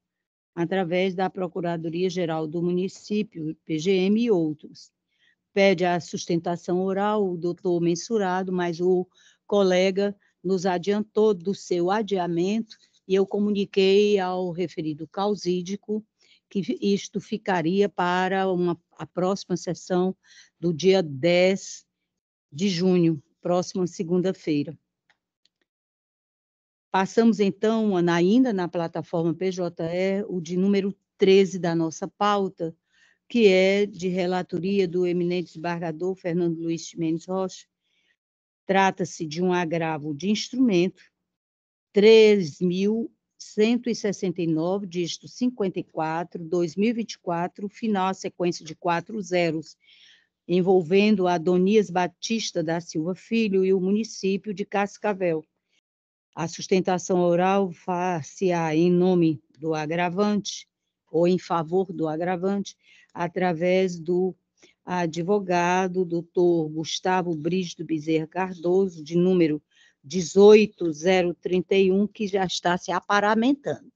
através da Procuradoria-Geral do Município, PGM e outros. Pede a sustentação oral, o doutor mensurado, mas o colega nos adiantou do seu adiamento e eu comuniquei ao referido causídico que isto ficaria para a próxima sessão do dia 10 de junho, próxima segunda-feira. Passamos, então, ainda na plataforma PJE, o de número 13 da nossa pauta, que é de relatoria do eminente desembargador Fernando Luiz Ximenes Rocha. Trata-se de um agravo de instrumento 3.169, dígito 54, 2024, final a sequência de 4 zeros, envolvendo Adonias Batista da Silva Filho e o município de Cascavel. A sustentação oral far-se-á em nome do agravante ou em favor do agravante, através do advogado doutor Gustavo Brígido Bezerra Cardoso, de número 18031, que já está se aparamentando.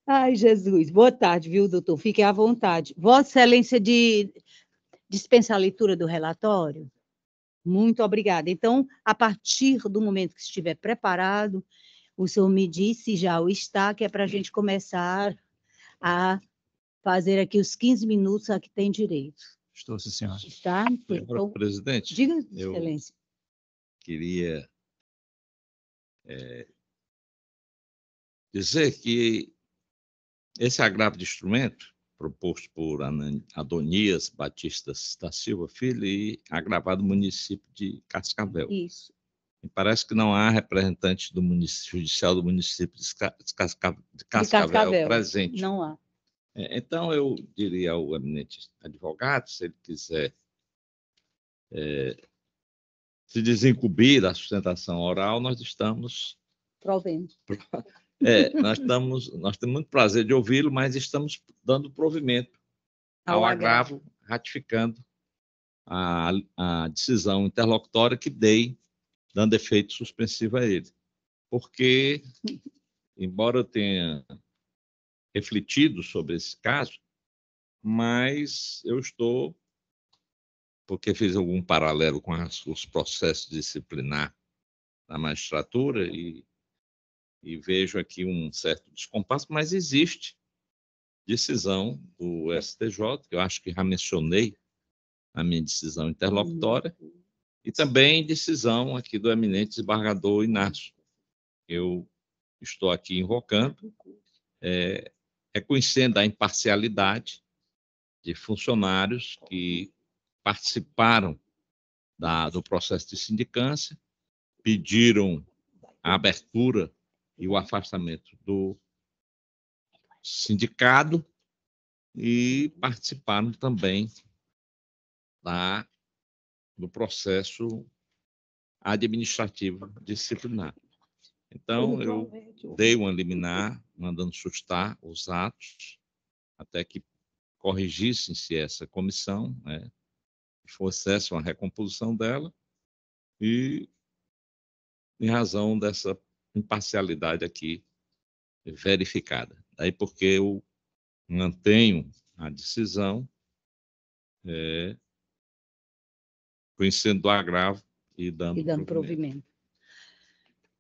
Ai, Jesus. Boa tarde, viu, doutor? Fique à vontade. Vossa Excelência dispensa a leitura do relatório? Muito obrigada. Então, a partir do momento que estiver preparado, o senhor me diz se já o está, que é para a gente começar a fazer aqui os 15 minutos a que tem direito. Estou, sim, senhora. Está? Então, presidente, diga, Excelência. Queria dizer que esse agravo de instrumento, proposto por Adonias Batista da Silva Filho e agravado no município de Cascavel. Isso. E parece que não há representante do judicial do município de Cascavel presente. Não há. Então, eu diria ao eminente advogado, se ele quiser se desincumbir da sustentação oral, nós estamos... Provendo. Nós temos muito prazer de ouvi-lo, mas estamos dando provimento ao agravo, ratificando a decisão interlocutória que dei, dando efeito suspensivo a ele. Porque, embora eu tenha refletido sobre esse caso, mas eu estou, porque fiz algum paralelo com os processos disciplinares da magistratura e vejo aqui um certo descompasso, mas existe decisão do STJ, que eu acho que já mencionei na minha decisão interlocutória, e também decisão aqui do eminente desembargador Inácio. Eu estou aqui invocando, reconhecendo a imparcialidade de funcionários que participaram do processo de sindicância, pediram a abertura e o afastamento do sindicado e participaram também do processo administrativo disciplinar. Então, eu dei uma liminar, mandando sustar os atos, até que corrigissem-se essa comissão, fosse uma recomposição dela, e em razão dessa imparcialidade aqui verificada. Daí porque eu mantenho a decisão, conhecendo do agravo e dando provimento.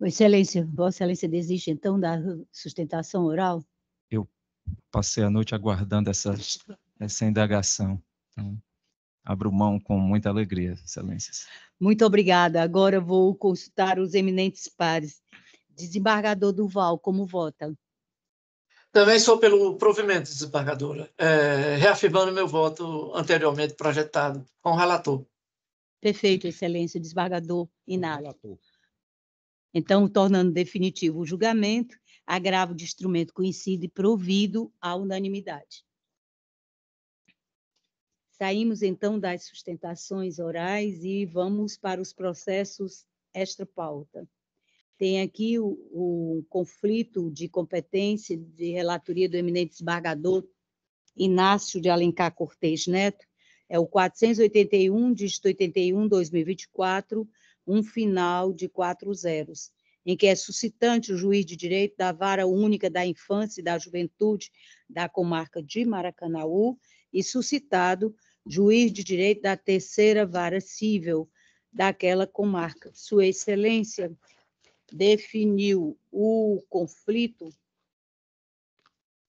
Excelência, Vossa Excelência desiste, então, da sustentação oral? Eu passei a noite aguardando essa indagação. Então, abro mão com muita alegria, Excelências. Muito obrigada. Agora vou consultar os eminentes pares. Desembargador Duval, como vota? Também sou pelo provimento, desembargadora, reafirmando meu voto anteriormente projetado com o relator. Perfeito, Excelência, desembargador Inácio. Então, tornando definitivo o julgamento, agravo de instrumento conhecido e provido à unanimidade. Saímos, então, das sustentações orais e vamos para os processos extra-pauta. Tem aqui o conflito de competência de relatoria do eminente desembargador Inácio de Alencar Cortez Neto, é o 481, dígito 81, 2024, um final de 4 zeros, em que é suscitante o juiz de direito da Vara Única da Infância e da Juventude da comarca de Maracanaú e suscitado juiz de direito da terceira Vara Cível daquela comarca. Sua Excelência definiu o conflito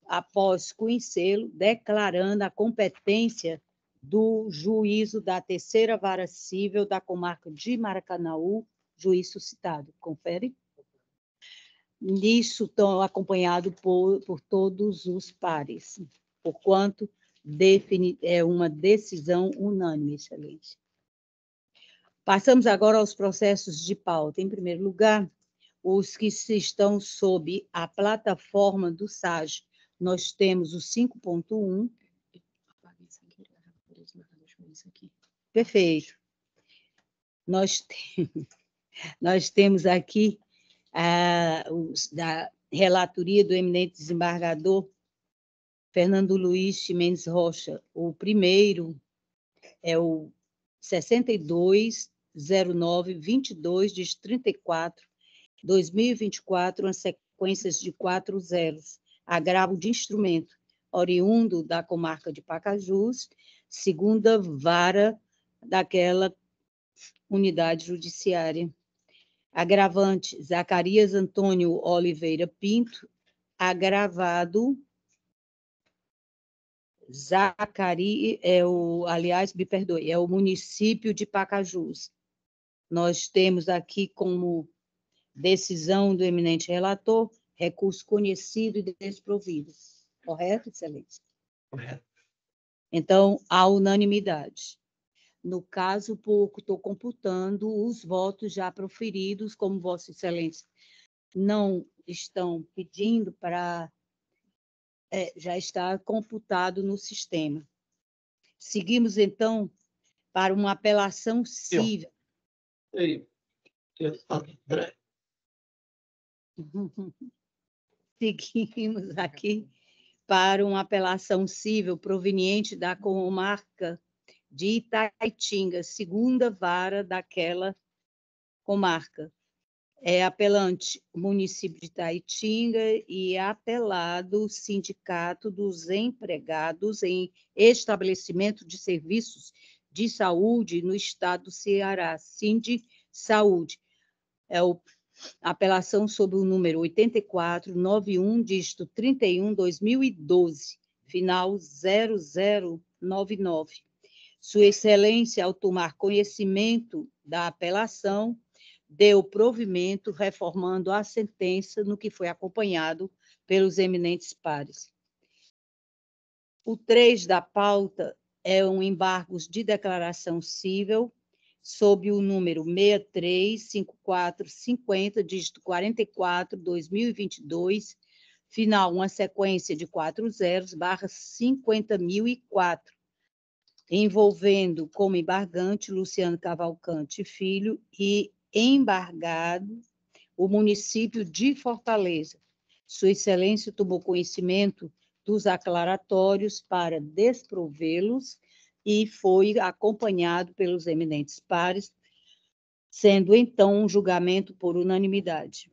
após conhecê-lo, declarando a competência do juízo da terceira Vara Cível da comarca de Maracanaú, juiz suscitado. Confere? Nisso estão acompanhado por todos os pares, porquanto é uma decisão unânime, Excelência. Passamos agora aos processos de pauta. Em primeiro lugar, os que estão sob a plataforma do SAG. Nós temos o 5.1. Perfeito. Nós temos aqui da relatoria do eminente desembargador Fernando Luiz Ximenes Rocha. O primeiro é o 620922, de 34, 2024, as sequências de 4 zeros. Agravo de instrumento, oriundo da comarca de Pacajus, segunda vara daquela unidade judiciária. Agravante, Zacarias Antônio Oliveira Pinto, agravado, me perdoe, é o município de Pacajus. Nós temos aqui como decisão do eminente relator recurso conhecido e desprovido. Correto, Excelência? Correto. Então, há unanimidade. No caso, estou computando os votos já proferidos, como Vossa Excelência não estão pedindo para... já está computado no sistema. Seguimos, então, para uma apelação civil. Seguimos aqui para uma apelação civil proveniente da comarca de Itaitinga, segunda vara daquela comarca. É apelante o município de Itaitinga e apelado o Sindicato dos Empregados em Estabelecimento de Serviços de Saúde no Estado do Ceará, Sindi-Saúde. É a apelação sob o número 8491, dígito 31, 2012, final 0099. Sua Excelência, ao tomar conhecimento da apelação, deu provimento reformando a sentença no que foi acompanhado pelos eminentes pares. O 3 da pauta é um embargo de declaração civil sob o número 635450, dígito 44, 2022, final uma sequência de 4 zeros, barra 50.004, envolvendo como embargante Luciano Cavalcante Filho e embargado o município de Fortaleza. Sua Excelência tomou conhecimento dos aclaratórios para desprovê-los e foi acompanhado pelos eminentes pares, sendo então um julgamento por unanimidade.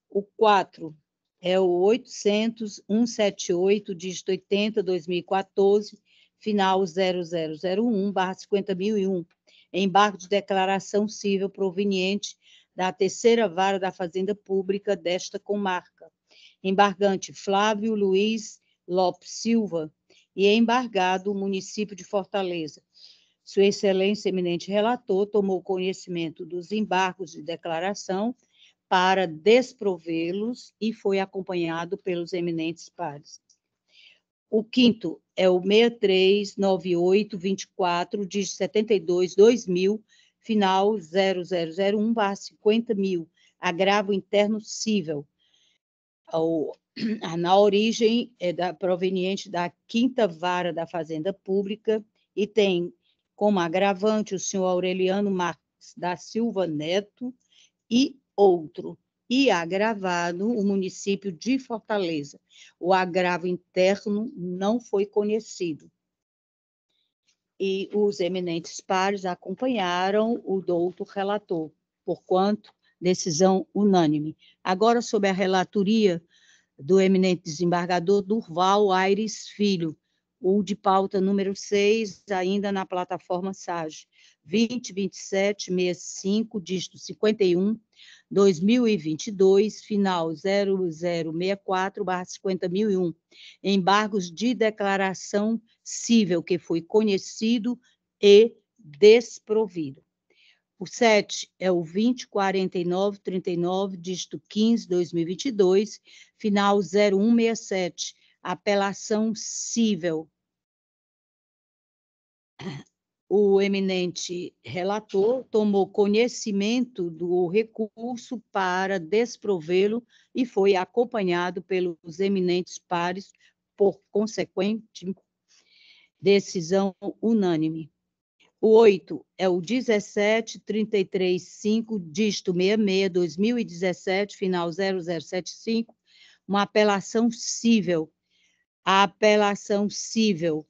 O 4 é o 800.178, dígito 80, 2014, final 0001/50.001, embargo de declaração civil proveniente da terceira vara da Fazenda Pública desta comarca. Embargante Flávio Luiz Lopes Silva e embargado o município de Fortaleza. Sua Excelência, eminente relator, tomou conhecimento dos embargos de declaração para desprovê-los e foi acompanhado pelos eminentes pares. O 5º é o 639824, de 72/2000, final 0001/50.000, agravo interno cível. Na origem proveniente da 5ª Vara da Fazenda Pública e tem como agravante o senhor Aureliano Marques da Silva Neto e outro, e agravado o município de Fortaleza. O agravo interno não foi conhecido. E os eminentes pares acompanharam o douto relator, porquanto decisão unânime. Agora, sob a relatoria do eminente desembargador Durval Aires Filho, o de pauta número 6, ainda na plataforma SAGE, 202765, dígito 51, 2022, final 0064/50.001, embargos de declaração cível que foi conhecido e desprovido. O 7 é o 204939, dígito 15, 2022, final 0167, apelação cível. O eminente relator tomou conhecimento do recurso para desprovê-lo e foi acompanhado pelos eminentes pares, por consequente, decisão unânime. O 8 é o 17335, dígito 66, 2017, final 0075, uma apelação cível. A apelação cível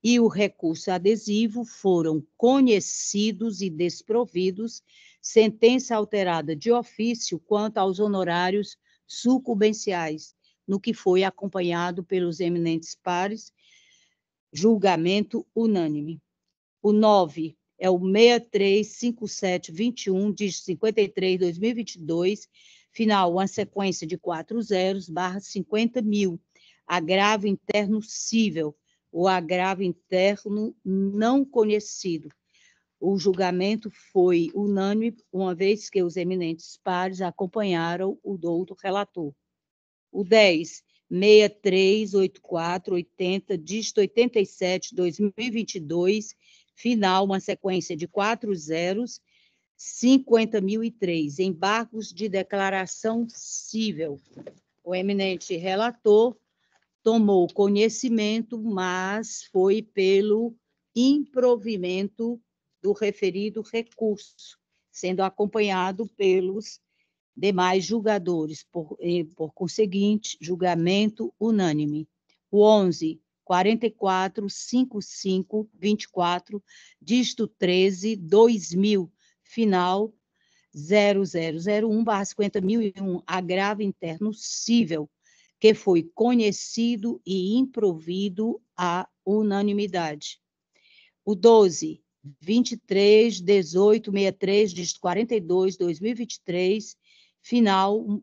e o recurso adesivo foram conhecidos e desprovidos, sentença alterada de ofício quanto aos honorários sucumbenciais, no que foi acompanhado pelos eminentes pares, julgamento unânime. O 9 é o 635721, dígito 53, 2022, final, uma sequência de 4 zeros, barra 50.000, agravo interno cível, o agravo interno não conhecido. O julgamento foi unânime, uma vez que os eminentes pares acompanharam o douto relator. O 10, 638480, dígito 87, 2022, final, uma sequência de 4 zeros, 50.003, embargos de declaração cível. O eminente relator tomou conhecimento, mas foi pelo improvimento do referido recurso, sendo acompanhado pelos demais julgadores, por conseguinte, julgamento unânime. O 11, 445524, dígito 13, 2000, final 0001/50.001, agravo interno cível, que foi conhecido e improvido à unanimidade. O 12, 231863, dígito 42, 2023, final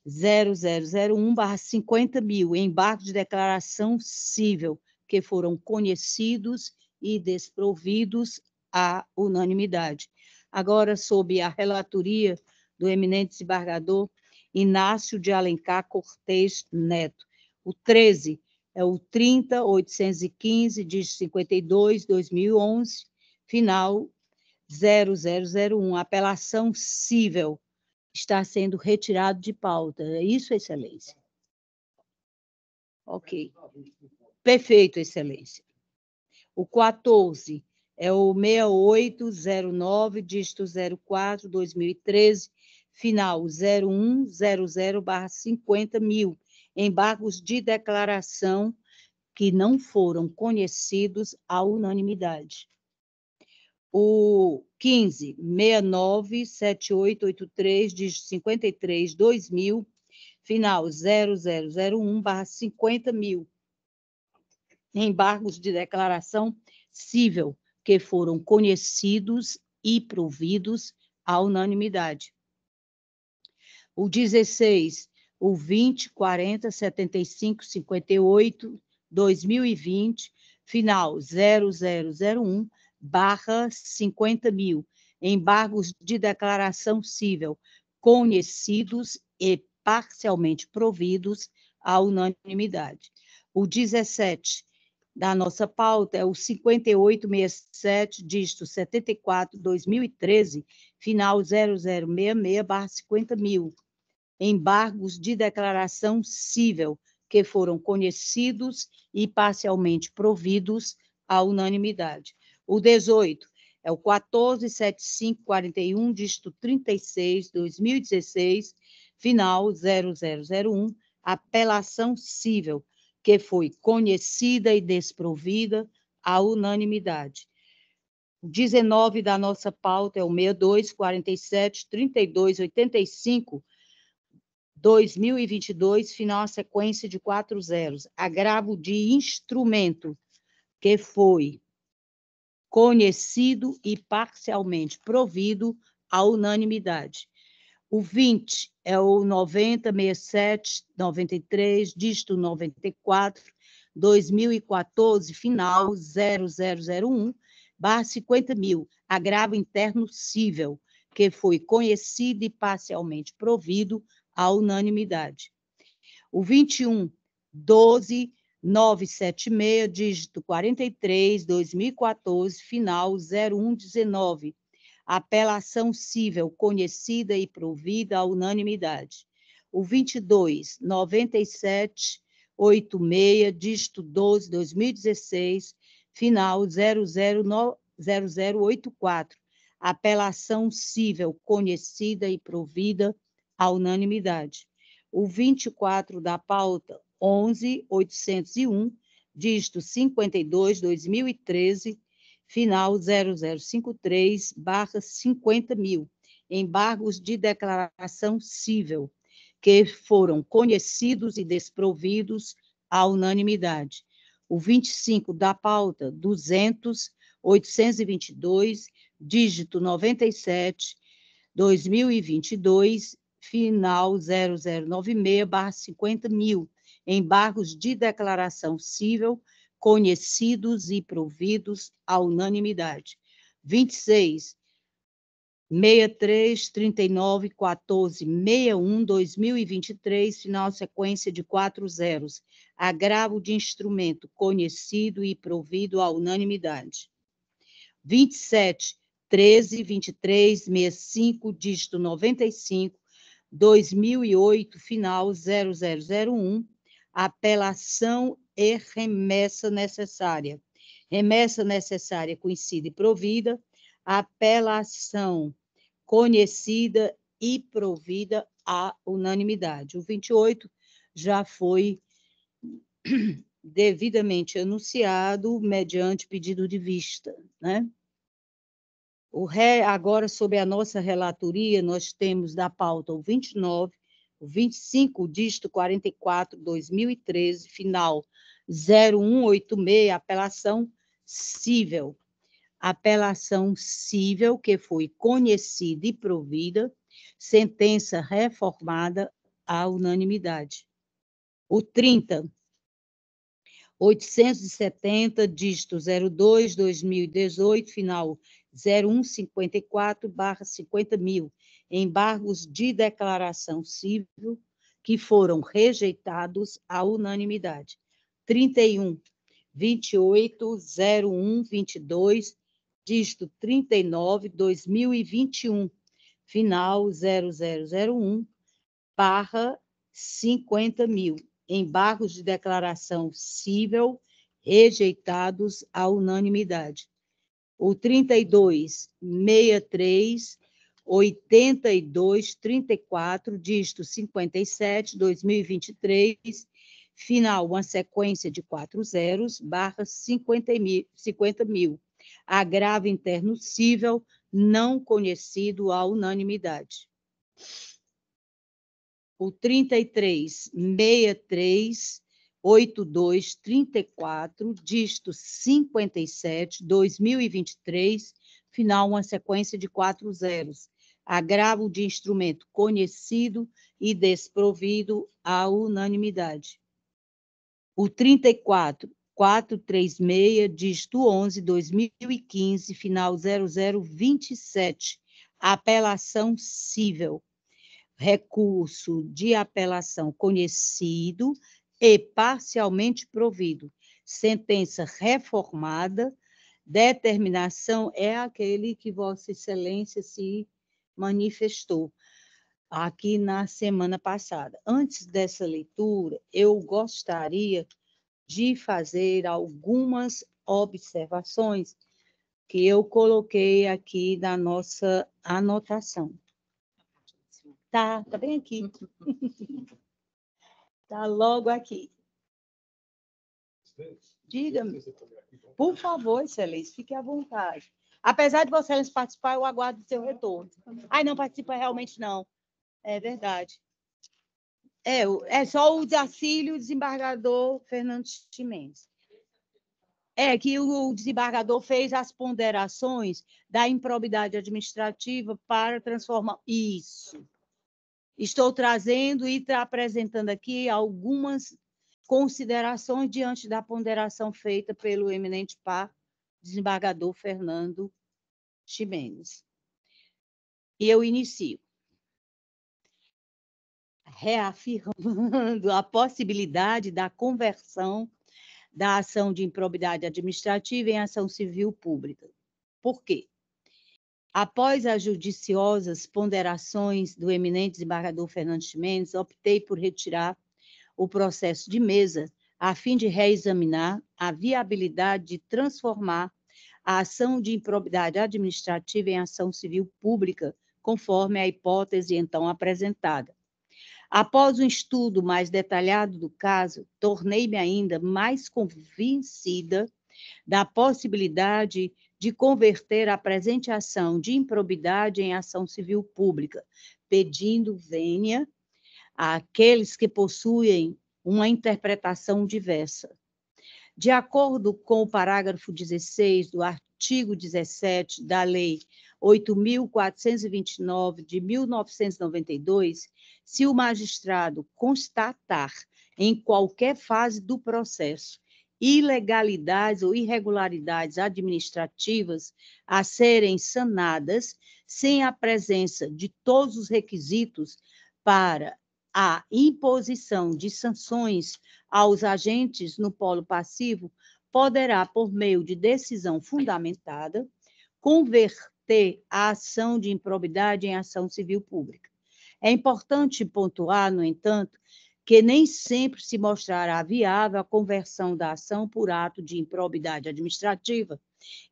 0001/50.000, embargo de declaração cível, que foram conhecidos e desprovidos à unanimidade. Agora, sob a relatoria do eminente desembargador Inácio de Alencar Cortez Neto. O 13 é o 30.815, dígito 52, 2011, final 0001, apelação cível, está sendo retirado de pauta. É isso, Excelência? Ok. Perfeito, Excelência. O 14 é o 6809, dígito 04, 2013, final 0100/50.000, embargos de declaração que não foram conhecidos à unanimidade. O 15, 697883, dígito 53, 2000, final 0001/50.000, embargos de declaração cível que foram conhecidos e providos à unanimidade. O 16, o 20, 40, 75, 58, 2020, final 0001/50.000, embargos de declaração cível conhecidos e parcialmente providos à unanimidade. O 17 da nossa pauta é o 5867, dígito 74, 2013, final 0066/50.000, embargos de declaração cível que foram conhecidos e parcialmente providos à unanimidade. O 18 é o 147541, dígito 36, 2016, final 0001, apelação cível, que foi conhecida e desprovida à unanimidade. O 19 da nossa pauta é o 62473285, 2022, final sequência de 4 zeros, agravo de instrumento, que foi conhecido e parcialmente provido à unanimidade. O 20 é o 906793, dígito 94, 2014, final 0001/50.000, agravo interno cível, que foi conhecido e parcialmente provido à unanimidade. O 21, 12976, dígito 43, 2014, final 0119, apelação cível conhecida e provida à unanimidade. O 22, 9786, dígito 12, 2016, final 0084, apelação cível conhecida e provida à unanimidade. O 24 da pauta, 11.801, dígito 52, 2013, final 0053/50.000, embargos de declaração cível, que foram conhecidos e desprovidos à unanimidade. O 25 da pauta, 200.822, dígito 97, 2022, final 0096/50.000, embargos de declaração cível conhecidos e providos à unanimidade. 26, 63, 39, 14, 61, 2023, final sequência de 4 zeros. Agravo de instrumento conhecido e provido à unanimidade. 27, 13, 23, 65, dígito 95, 2008, final 0001, apelação e remessa necessária. Remessa necessária conhecida e provida, apelação conhecida e provida à unanimidade. O 28 já foi devidamente anunciado mediante pedido de vista, né? Agora, sobre a nossa relatoria, nós temos da pauta o 29, o 25, dígito 44, 2013, final 0186, apelação cível. Apelação cível que foi conhecida e provida, sentença reformada à unanimidade. O 30, 870, dígito 02, 2018, final 0154/50.000, embargos de declaração civil que foram rejeitados à unanimidade. 31, 28, 01, 22, dígito 39, 2021, final 0001/50.000, embargos de declaração cível rejeitados à unanimidade. O 32, 63, 82, 34, dígito 57, 2023, final, uma sequência de 4 zeros, /50.000, agravo interno cível não conhecido à unanimidade. O 33, 63, 82, 34, dígito 57, 2023, final, uma sequência de 4 zeros, agravo de instrumento conhecido e desprovido à unanimidade. O 34, 436, dígito 11, 2015, final 0027, apelação cível, recurso de apelação conhecido e parcialmente provido, sentença reformada, determinação é aquele que Vossa Excelência se manifestou aqui na semana passada. Antes dessa leitura, eu gostaria de fazer algumas observações que eu coloquei aqui na nossa anotação. Tá bem aqui. Tá logo aqui. Diga-me. Por favor, Excelência, fique à vontade. Apesar de Vossa Excelência participar, eu aguardo o seu retorno. Ai, não participa realmente, não. É verdade. É só o Zacílio, o desembargador Fernando Ximenes. É que o desembargador fez as ponderações da improbidade administrativa para transformar... Isso. Estou trazendo e apresentando aqui algumas considerações diante da ponderação feita pelo eminente par desembargador Fernando Ximenes. E eu inicio. Reafirmando a possibilidade da conversão da ação de improbidade administrativa em ação civil pública. Por quê? Após as judiciosas ponderações do eminente desembargador Fernando Ximenes, optei por retirar o processo de mesa, a fim de reexaminar a viabilidade de transformar a ação de improbidade administrativa em ação civil pública, conforme a hipótese então apresentada. Após um estudo mais detalhado do caso, tornei-me ainda mais convencida da possibilidade de converter a presente ação de improbidade em ação civil pública, pedindo vênia àqueles que possuem uma interpretação diversa. De acordo com o parágrafo 16 do artigo 17 da Lei 8.429, de 1992, se o magistrado constatar, em qualquer fase do processo, ilegalidades ou irregularidades administrativas a serem sanadas sem a presença de todos os requisitos para a imposição de sanções aos agentes no polo passivo, poderá, por meio de decisão fundamentada, converter a ação de improbidade em ação civil pública. É importante pontuar, no entanto, que nem sempre se mostrará viável a conversão da ação por ato de improbidade administrativa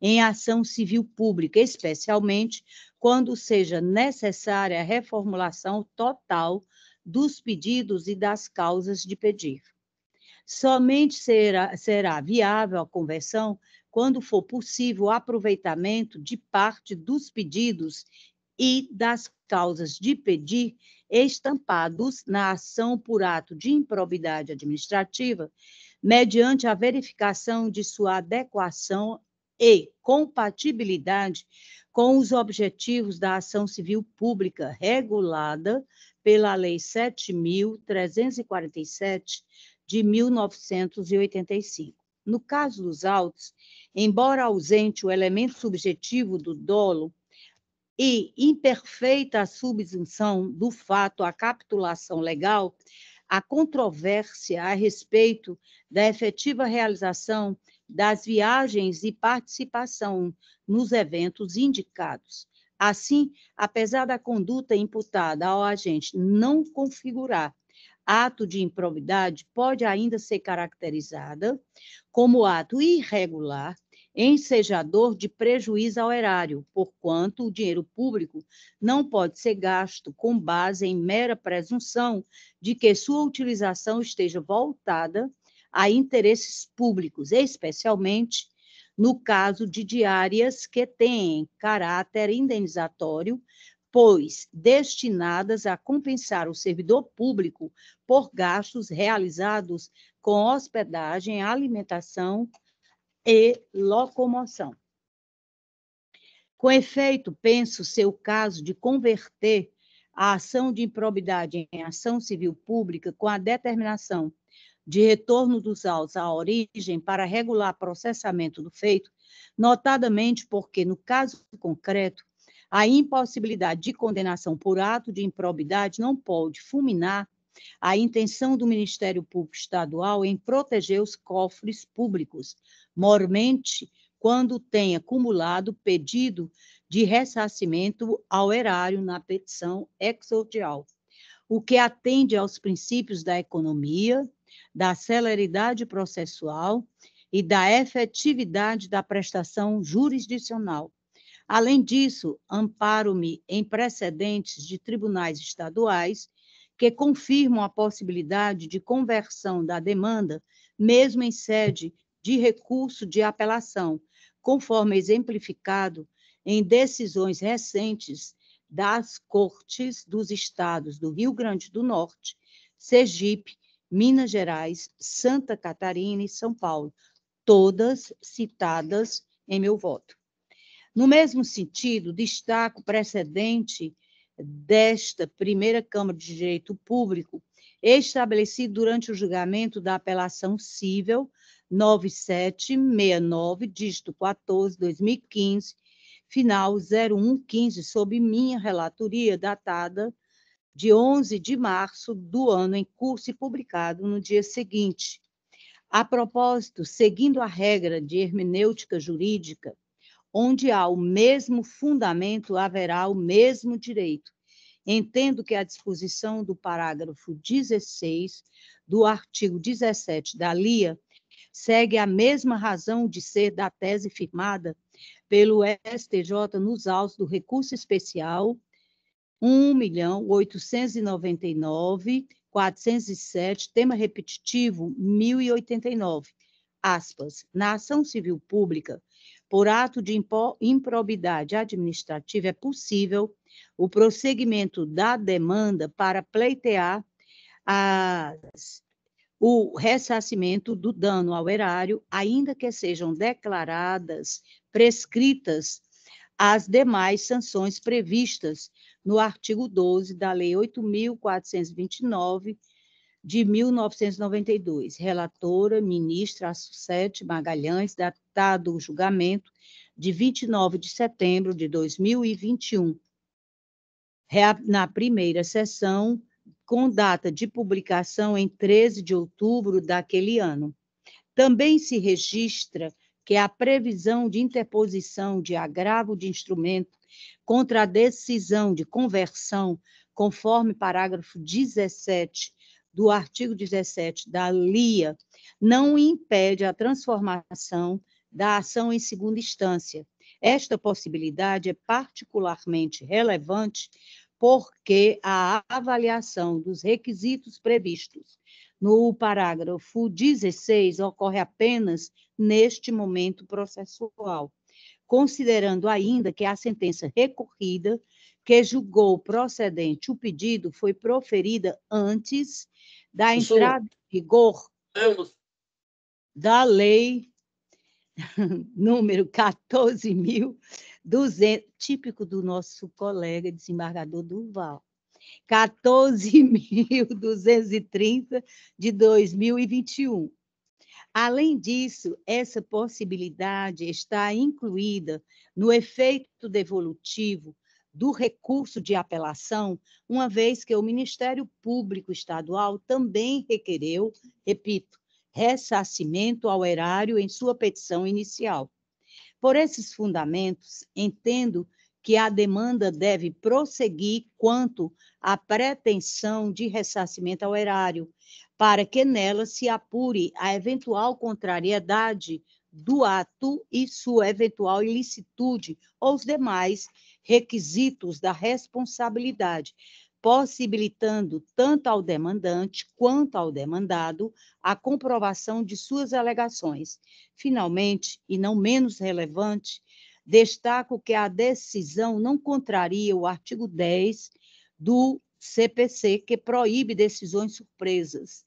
em ação civil pública, especialmente quando seja necessária a reformulação total dos pedidos e das causas de pedir. Somente será viável a conversão quando for possível o aproveitamento de parte dos pedidos e das causas de pedir estampados na ação por ato de improbidade administrativa, mediante a verificação de sua adequação e compatibilidade com os objetivos da ação civil pública regulada pela Lei 7.347 de 1985. No caso dos autos, embora ausente o elemento subjetivo do dolo e imperfeita a subsunção do fato à capitulação legal, a controvérsia a respeito da efetiva realização das viagens e participação nos eventos indicados. Assim, apesar da conduta imputada ao agente não configurar ato de improbidade, pode ainda ser caracterizada como ato irregular, ensejador de prejuízo ao erário, porquanto o dinheiro público não pode ser gasto com base em mera presunção de que sua utilização esteja voltada a interesses públicos, especialmente no caso de diárias que têm caráter indenizatório, pois destinadas a compensar o servidor público por gastos realizados com hospedagem, alimentação e locomoção. Com efeito, penso ser o caso de converter a ação de improbidade em ação civil pública com a determinação de retorno dos autos à origem para regular processamento do feito, notadamente porque, no caso concreto, a impossibilidade de condenação por ato de improbidade não pode fulminar a intenção do Ministério Público Estadual em proteger os cofres públicos, mormente quando tem acumulado pedido de ressarcimento ao erário na petição exordial, o que atende aos princípios da economia, da celeridade processual e da efetividade da prestação jurisdicional. Além disso, amparo-me em precedentes de tribunais estaduais que confirmam a possibilidade de conversão da demanda, mesmo em sede de recurso de apelação, conforme exemplificado em decisões recentes das Cortes dos Estados do Rio Grande do Norte, Sergipe, Minas Gerais, Santa Catarina e São Paulo, todas citadas em meu voto. No mesmo sentido, destaco o precedente desta primeira Câmara de Direito Público, estabelecido durante o julgamento da apelação cível 9769, dígito 14, 2015, final 0115, sob minha relatoria, datada de 11 de março do ano em curso e publicado no dia seguinte. A propósito, seguindo a regra de hermenêutica jurídica, onde há o mesmo fundamento, haverá o mesmo direito. Entendo que a disposição do parágrafo 16 do artigo 17 da LIA segue a mesma razão de ser da tese firmada pelo STJ nos autos do recurso especial 1.899.407, tema repetitivo 1089, aspas, na ação civil pública, por ato de improbidade administrativa, é possível o prosseguimento da demanda para pleitear o ressarcimento do dano ao erário, ainda que sejam declaradas prescritas as demais sanções previstas no artigo 12 da Lei 8.429, de 1992. Relatora, ministra Assucete Magalhães, datado o julgamento de 29 de setembro de 2021. Na primeira sessão, com data de publicação em 13 de outubro daquele ano. Também se registra que a previsão de interposição de agravo de instrumento contra a decisão de conversão, conforme parágrafo 17 do artigo 17 da LIA, não impede a transformação da ação em segunda instância. Esta possibilidade é particularmente relevante porque a avaliação dos requisitos previstos no parágrafo 16 ocorre apenas neste momento processual, considerando ainda que a sentença recorrida, que julgou procedente o pedido, foi proferida antes da entrada em vigor da lei número 14.200, típico do nosso colega desembargador Durval, 14.230 de 2021. Além disso, essa possibilidade está incluída no efeito devolutivo do recurso de apelação, uma vez que o Ministério Público Estadual também requereu, repito, ressarcimento ao erário em sua petição inicial. Por esses fundamentos, entendo que a demanda deve prosseguir quanto à pretensão de ressarcimento ao erário, para que nela se apure a eventual contrariedade do ato e sua eventual ilicitude, ou os demais requisitos da responsabilidade, possibilitando tanto ao demandante quanto ao demandado a comprovação de suas alegações. Finalmente, e não menos relevante, destaco que a decisão não contraria o artigo 10 do CPC, que proíbe decisões surpresas,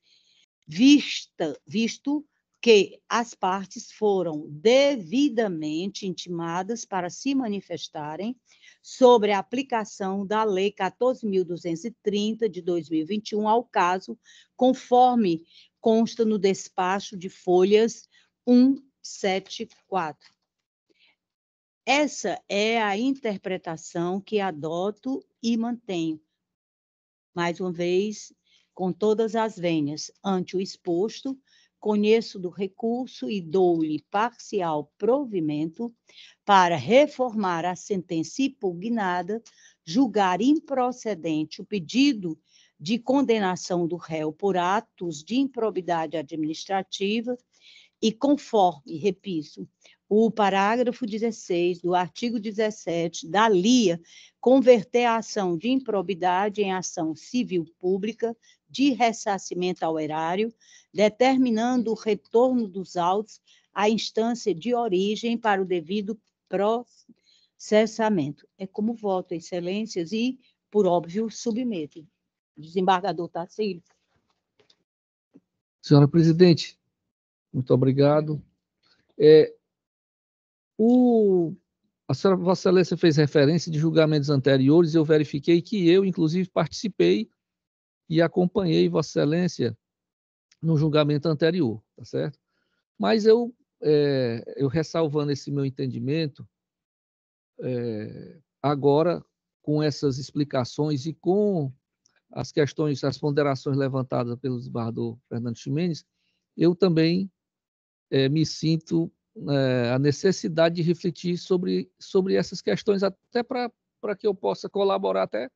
visto que as partes foram devidamente intimadas para se manifestarem sobre a aplicação da Lei 14.230 de 2021 ao caso, conforme consta no despacho de folhas 174. Essa é a interpretação que adoto e mantenho, mais uma vez, com todas as vênias. Ante o exposto, conheço do recurso e dou-lhe parcial provimento para reformar a sentença impugnada, julgar improcedente o pedido de condenação do réu por atos de improbidade administrativa e conforme, repito, o parágrafo 16 do artigo 17 da LIA, converter a ação de improbidade em ação civil pública de ressarcimento ao erário, determinando o retorno dos autos à instância de origem para o devido processamento. É como voto, excelências, e, por óbvio, submeto. Desembargador Tarcílio. Senhora presidente, muito obrigado. A senhora, Vossa Excelência, fez referência de julgamentos anteriores, eu verifiquei que eu, inclusive, participei e acompanhei Vossa Excelência no julgamento anterior, tá certo? Mas eu ressalvando esse meu entendimento, agora, com essas explicações e com as questões, as ponderações levantadas pelo desembargador Fernando Ximenes, eu também me sinto a necessidade de refletir sobre essas questões, até para que eu possa colaborar até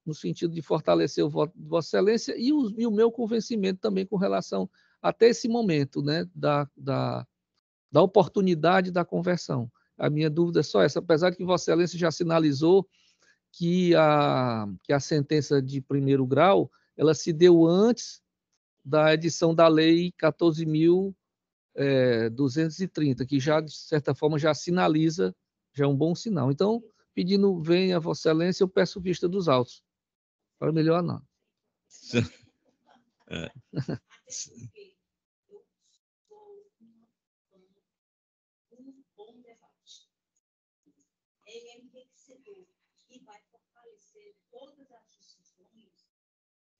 no sentido de fortalecer o voto de Vossa Excelência e o meu convencimento também com relação até esse momento, né, da oportunidade da conversão. A minha dúvida é só essa, apesar de que Vossa Excelência já sinalizou que a sentença de primeiro grau ela se deu antes da edição da Lei 14.230, que já, de certa forma, já sinaliza, já é um bom sinal. Então, pedindo venha Vossa Excelência, eu peço vista dos autos, para melhor não.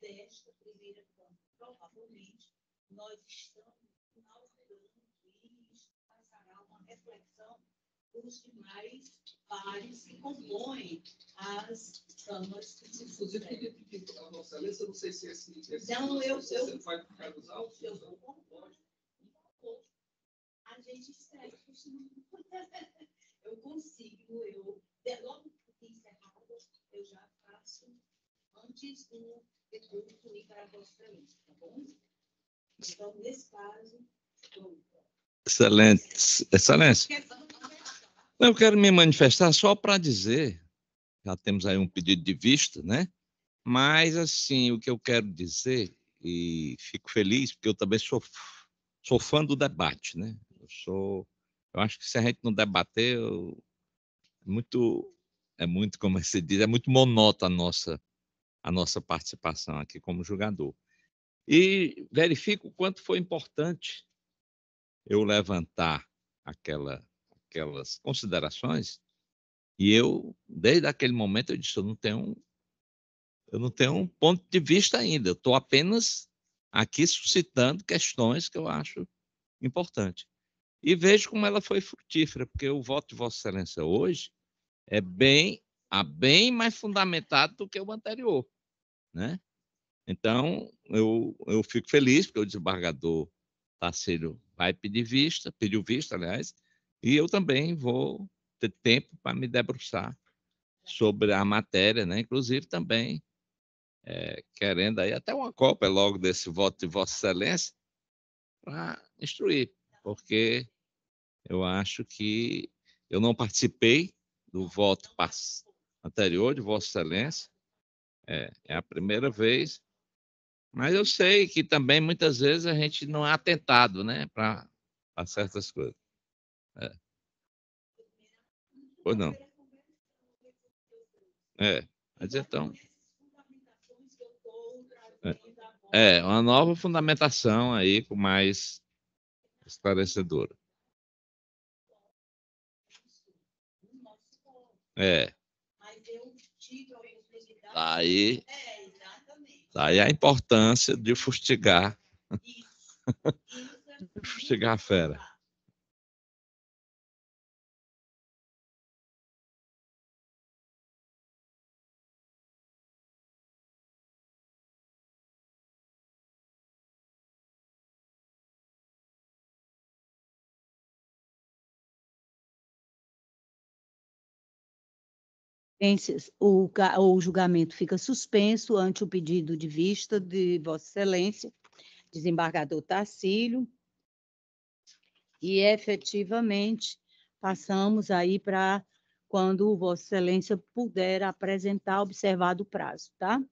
desta primeira campanha. Provavelmente, nós estamos inaugurando e passará uma reflexão dos demais pares que compõem as câmaras que se sucedem. A Vossa Excelência, não sei se Não, eu vai ficar nos autos. Eu concordo. A gente escreve, eu consigo, logo que encerrado, eu já faço antes do recurso ir para a Vossa Excelência, tá bom? Então, nesse caso, Excelência. Eu quero me manifestar só para dizer, já temos aí um pedido de vista, né? Mas, assim, o que eu quero dizer, e fico feliz, porque eu também sou fã do debate, né? Eu acho que se a gente não debater, é muito, como se diz, é muito monótona a nossa participação aqui como jogador. E verifico o quanto foi importante eu levantar aquelas considerações, e desde aquele momento, eu disse, eu não tenho um ponto de vista ainda, eu estou apenas aqui suscitando questões que eu acho importantes. E vejo como ela foi frutífera, porque o voto de Vossa Excelência hoje é bem mais fundamentado do que o anterior, né? Então, eu fico feliz, porque o desembargador Tarcílio vai pediu vista, aliás, e eu também vou ter tempo para me debruçar sobre a matéria, né? Inclusive também querendo aí até uma cópia logo desse voto de Vossa Excelência para instruir, porque eu acho que eu não participei do voto anterior de Vossa Excelência, é a primeira vez, mas eu sei que também muitas vezes a gente não é atentado, né, para certas coisas. Pois não. Mas então. Uma nova fundamentação aí, com mais esclarecedora. Daí a importância de fustigar a fera. O julgamento fica suspenso ante o pedido de vista de Vossa Excelência, desembargador Tarcílio, e efetivamente passamos aí para quando Vossa Excelência puder apresentar, observado o prazo, tá?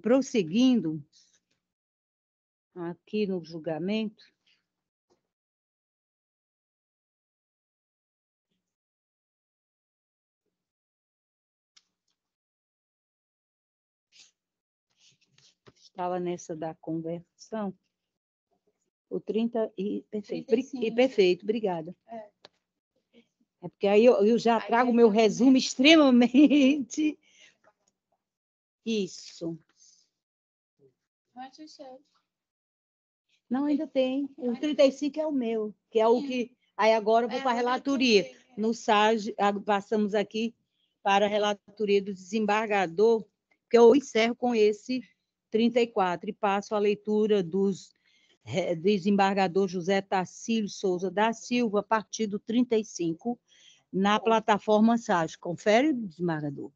Prosseguindo aqui no julgamento, estava nessa da conversão. O 30 e perfeito. 35. E perfeito, obrigada. É porque aí eu já trago o meu resumo extremamente. Isso. Não, ainda tem. O 35 é o meu, que é o que. Aí agora eu vou para a relatoria. No SAG, passamos aqui para a relatoria do desembargador, que eu encerro com esse 34 e passo a leitura dos desembargador José Tarcílio Souza da Silva, a partir do 35, na plataforma SAG. Confere, desembargador?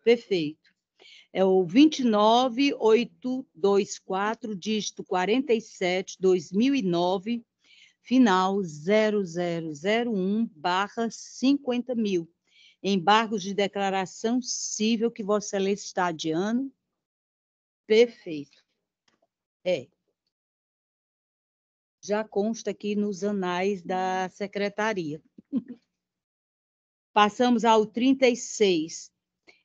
Perfeito. É o 29824, dígito 47, 2009, final 0001/50.000. Embargos de declaração cível que Vossa Excelência está adiando. Perfeito. Já consta aqui nos anais da secretaria. Passamos ao 36.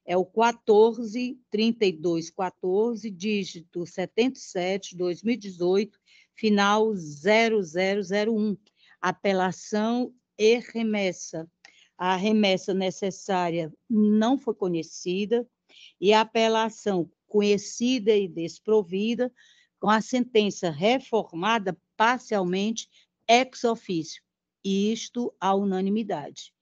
É o 143214, dígito 77, 2018, final 0001. Apelação e remessa. A remessa necessária não foi conhecida e a apelação conhecida e desprovida, com a sentença reformada parcialmente ex officio, isto à unanimidade,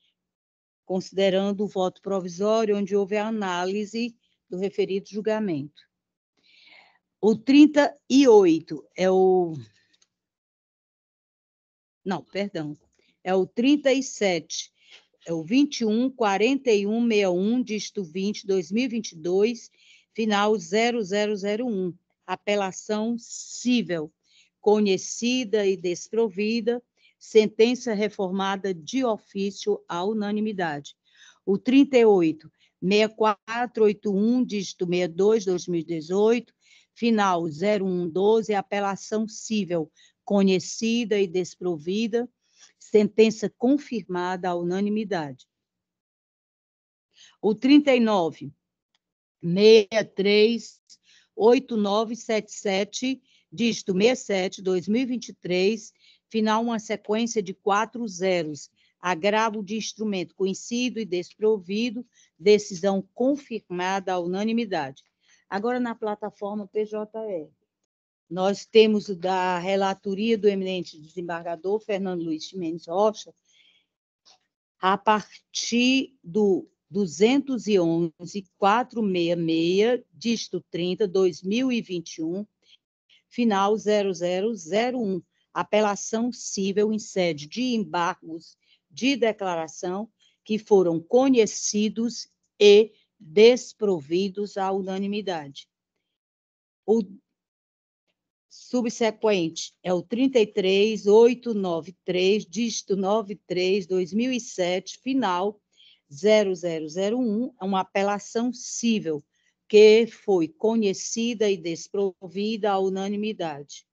considerando o voto provisório onde houve a análise do referido julgamento. O 38 é o... Não, perdão. É o 37, é o 21.4161, dígito 20, 2022, final 0001, apelação cível, conhecida e desprovida, sentença reformada de ofício à unanimidade. O 38, 6481, dígito 62, 2018, final 0112, apelação cível, conhecida e desprovida, sentença confirmada à unanimidade. O 39, 638977, dígito 67, 2023, final uma sequência de 4 zeros, agravo de instrumento conhecido e desprovido, decisão confirmada à unanimidade. Agora, na plataforma PJE, nós temos da relatoria do eminente desembargador Fernando Luiz Ximenes Rocha, a partir do 211.466, dígito 30, 2021, final 0001, apelação cível em sede de embargos de declaração que foram conhecidos e desprovidos à unanimidade. O subsequente é o 33.893, dígito 93, 2007, final 0001, é uma apelação cível que foi conhecida e desprovida à unanimidade.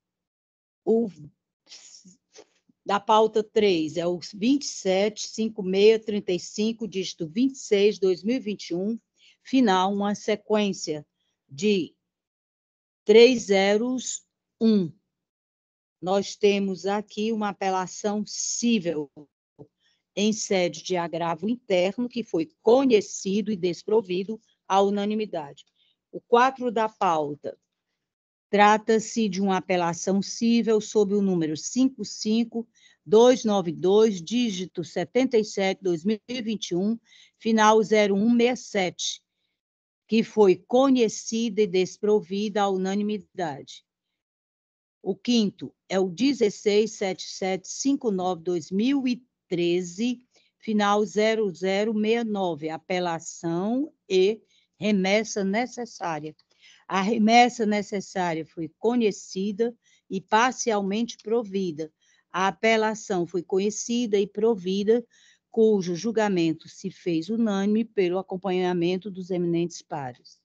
O da pauta 3 é o 27.5635, dígito 26, 2021, final, uma sequência de 3 zeros, 1. Nós temos aqui uma apelação cível em sede de agravo interno, que foi conhecido e desprovido à unanimidade. O 4 da pauta trata-se de uma apelação cível sob o número 55292, dígito 77, 2021, final 0167, que foi conhecida e desprovida à unanimidade. O 5º é o 167759, 2013, final 0069, apelação e remessa necessária. A remessa necessária foi conhecida e parcialmente provida. A apelação foi conhecida e provida, cujo julgamento se fez unânime pelo acompanhamento dos eminentes pares.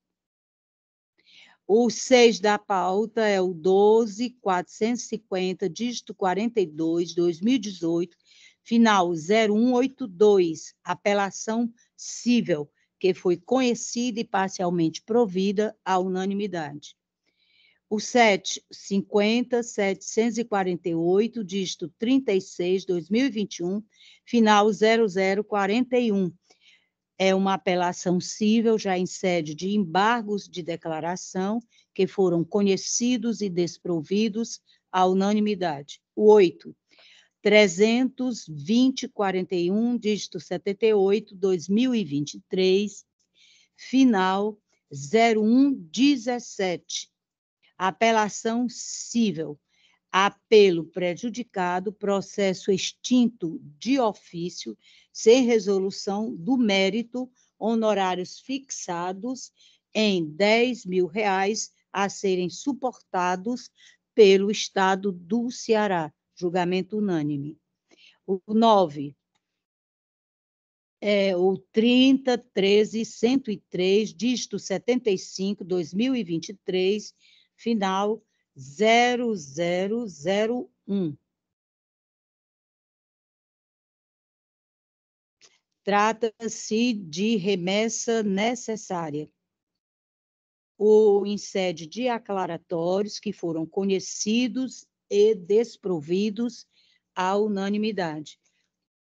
O 6 da pauta é o 12.450, dígito 42, 2018, final 0182, apelação cível, que foi conhecida e parcialmente provida à unanimidade. O 7.50.748, dígito 36, 2021, final 0041, é uma apelação cível já em sede de embargos de declaração que foram conhecidos e desprovidos à unanimidade. O 8, 320.41, dígito 78, 2023, final 0117, apelação cível, apelo prejudicado, processo extinto de ofício, sem resolução do mérito, honorários fixados em R$10.000 a serem suportados pelo Estado do Ceará, julgamento unânime. O 9 é o 30.13.103, dígito 75, 2023, final 0001. Trata-se de remessa necessária. Ou em sede de aclaratórios que foram conhecidos e desprovidos à unanimidade.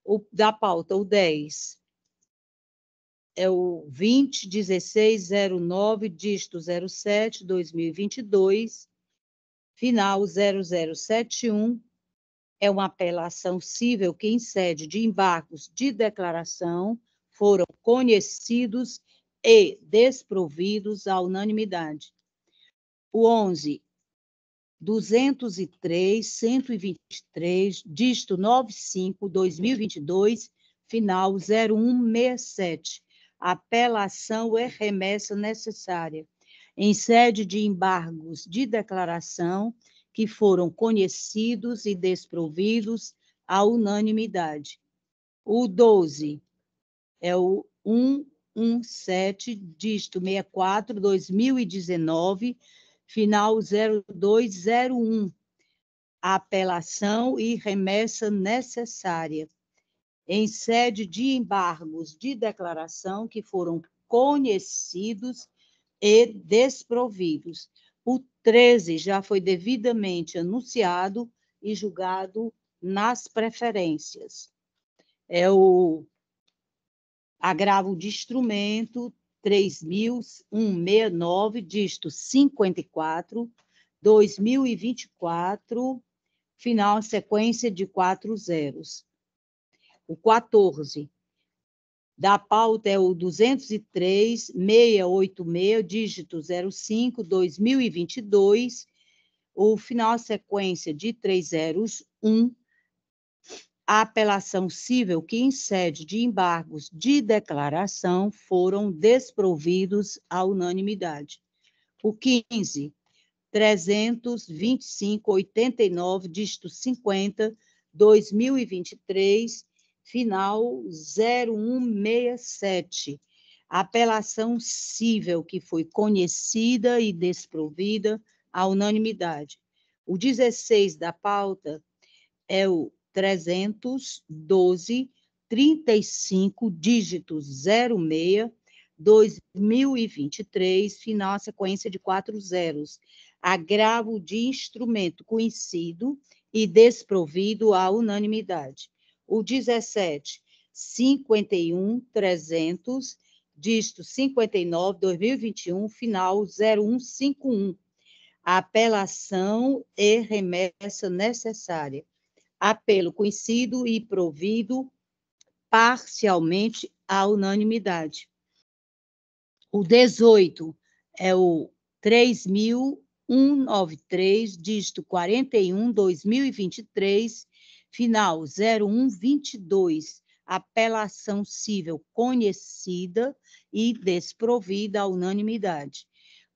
O da pauta, o 10. é o 201609, dígito 07, 2022, final 0071, é uma apelação cível que, em sede de embargos de declaração, foram conhecidos e desprovidos à unanimidade. O 11, 203, 123, dígito 95, 2022, final 0167, apelação e remessa necessária, em sede de embargos de declaração que foram conhecidos e desprovidos à unanimidade. O 12 é o 117, dígito 64, 2019, final 0201, apelação e remessa necessária, em sede de embargos de declaração que foram conhecidos e desprovidos. O 13 já foi devidamente anunciado e julgado nas preferências. É o agravo de instrumento 3.169, dígito 54, 2024, final sequência de 4 zeros. O 14 da pauta é o 203, 686, dígito 05, 2022, o final sequência de 3 zeros, 1, a apelação cível que, em sede de embargos de declaração, foram desprovidos à unanimidade. O 15, 325, 89, dígito 50, 2023, final 0167, apelação cível que foi conhecida e desprovida à unanimidade. O 16 da pauta é o 312, 35, dígito 06, 2023, final sequência de 4 zeros, agravo de instrumento conhecido e desprovido à unanimidade. O 17, 51, 300, dígito 59, 2021, final 0151, apelação e remessa necessária, apelo conhecido e provido parcialmente à unanimidade. O 18 é o 3.193, dígito 41, 2023, final 0122, apelação cível conhecida e desprovida à unanimidade.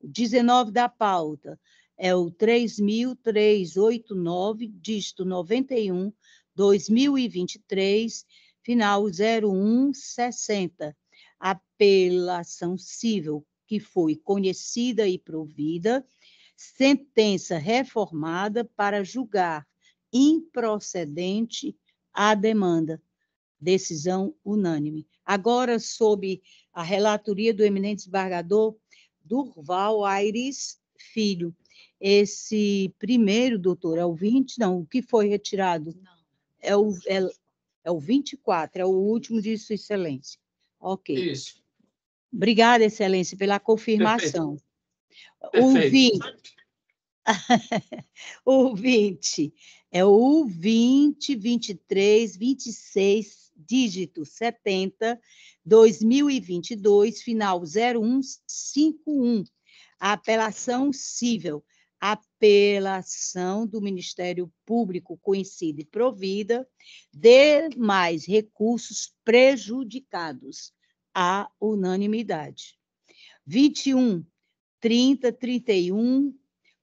O 19 da pauta é o 3.389, dígito 91, 2023, final 0160, apelação cível que foi conhecida e provida, sentença reformada para julgar improcedente a demanda, decisão unânime. Agora, sob a relatoria do eminente desembargador Durval Aires Filho, esse primeiro, doutor, é o 20? Não, o que foi retirado? Não. É o 24, é o último de Sua Excelência. Ok. Isso. Obrigada, Excelência, pela confirmação. Perfeito. O 20 é o 20, 23, 26, dígito 70, 2022, final 0151, a apelação cível, apelação do Ministério Público conhecida e provida, demais recursos prejudicados, à unanimidade. 21, 30, 31,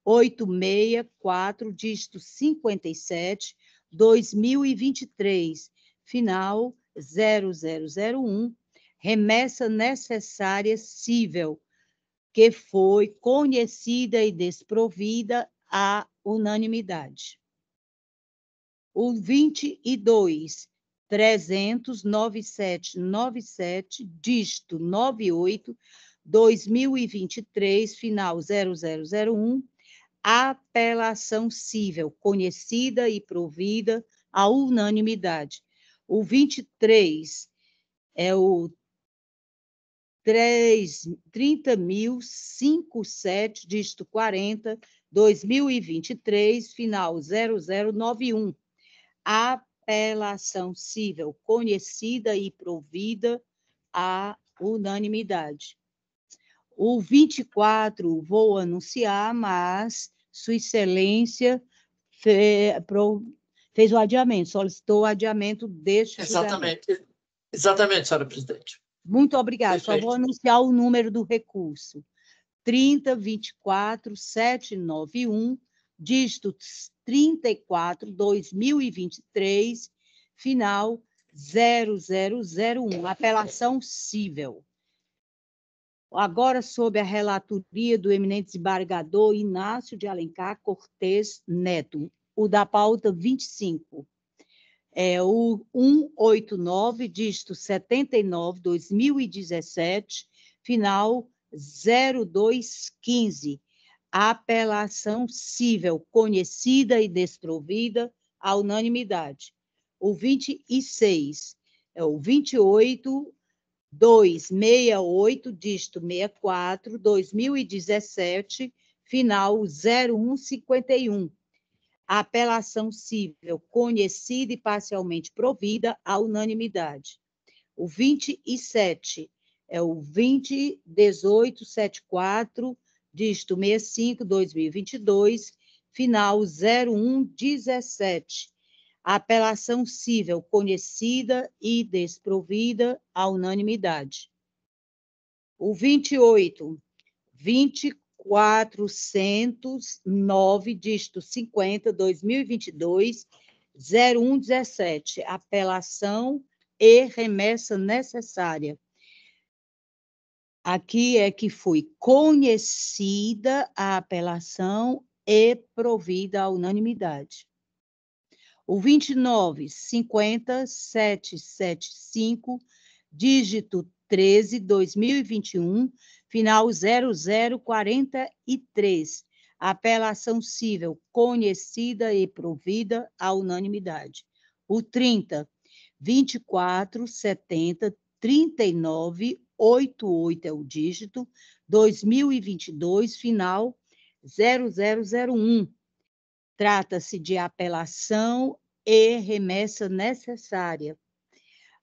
864, dígito 57, 2023, final 0001, remessa necessária cível, que foi conhecida e desprovida à unanimidade. O 22, 300, 9797, dígito 98, 2023, final 0001, apelação cível, conhecida e provida à unanimidade. O 23 é o 30.057, dígito 40, 2023, final 0091. Apelação cível conhecida e provida à unanimidade. O 24 vou anunciar, mas Sua Excelência fez o adiamento, solicitou o adiamento deste julgamento. Exatamente, senhora presidente. Muito obrigada. Perfeito. Só vou anunciar o número do recurso. 30.24.791, dígito 34, 2023, final 0001, apelação cível. Agora, sob a relatoria do eminente desembargador Inácio de Alencar Cortes Neto, o da pauta 25. O 189, dígito 79, 2017, final 0215, apelação cível conhecida e desprovida à unanimidade. O 26, o 28.268, dígito 64, 2017, final 0151, apelação cível conhecida e parcialmente provida à unanimidade. O 27 o 20.1874, dígito 65, 2022, final 0117, apelação cível conhecida e desprovida à unanimidade. O 28, 2409, dígito 50, 2022, 0117, apelação e remessa necessária. Aqui é que foi conhecida a apelação e provida à unanimidade. O 29.50.775, dígito 13, 2021, final 0043, apelação cível conhecida e provida à unanimidade. O 30.24.70.39.88 é o dígito, 2022, final 0001. Trata-se de apelação e remessa necessária.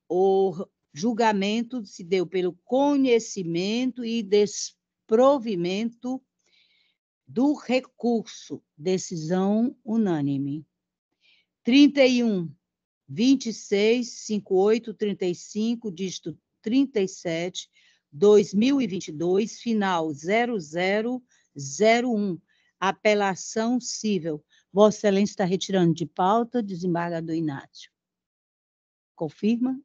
O julgamento se deu pelo conhecimento e desprovimento do recurso, decisão unânime. 31.26.58.35, dígito 37, 2022, final 0001, apelação cível. Vossa Excelência está retirando de pauta, desembargador Inácio. Confirma?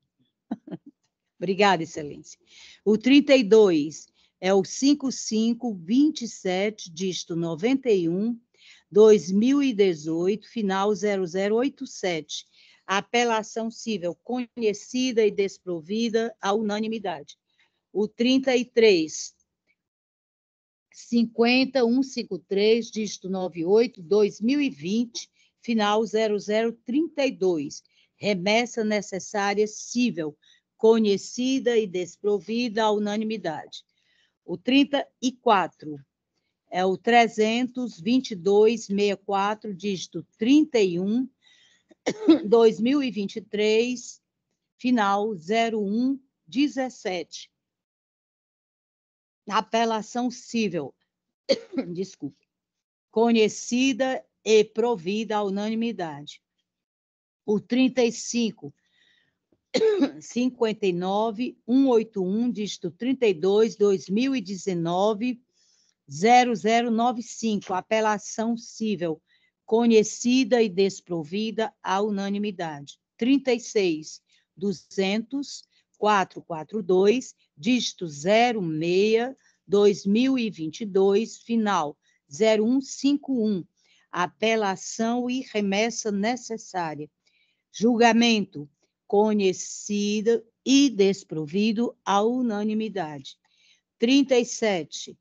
Obrigada, Excelência. O 32 é o 5527, dígito 91, 2018, final 0087. Apelação cível conhecida e desprovida à unanimidade. O 33, 50.153, dígito 98, 2020, final 0032. Remessa necessária cível, conhecida e desprovida à unanimidade. O 34 é o 322.64, dígito 31, 2023, final 0117. Apelação cível, desculpe, conhecida e provida à unanimidade. O 35, 59.181, dígito 32, 2019, 0095, apelação cível, conhecida e desprovida à unanimidade. 36, 200.442, dígito 06, 2022, final 0151, apelação e remessa necessária. Julgamento conhecido e desprovido à unanimidade. 37,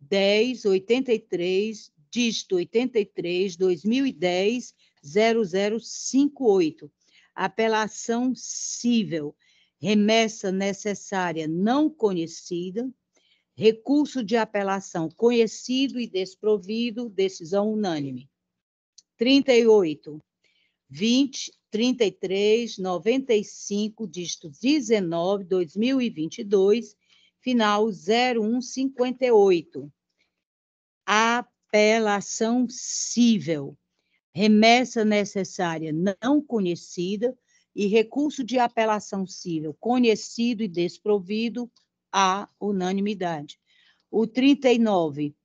10.83, dígito 83, 2010, 0058, apelação cível, remessa necessária não conhecida, recurso de apelação conhecido e desprovido, decisão unânime. 38, 20, 33, 95, dígito 19, 2022, final 0158. Apelação cível, remessa necessária não conhecida e recurso de apelação cível conhecido e desprovido, à unanimidade. O 39,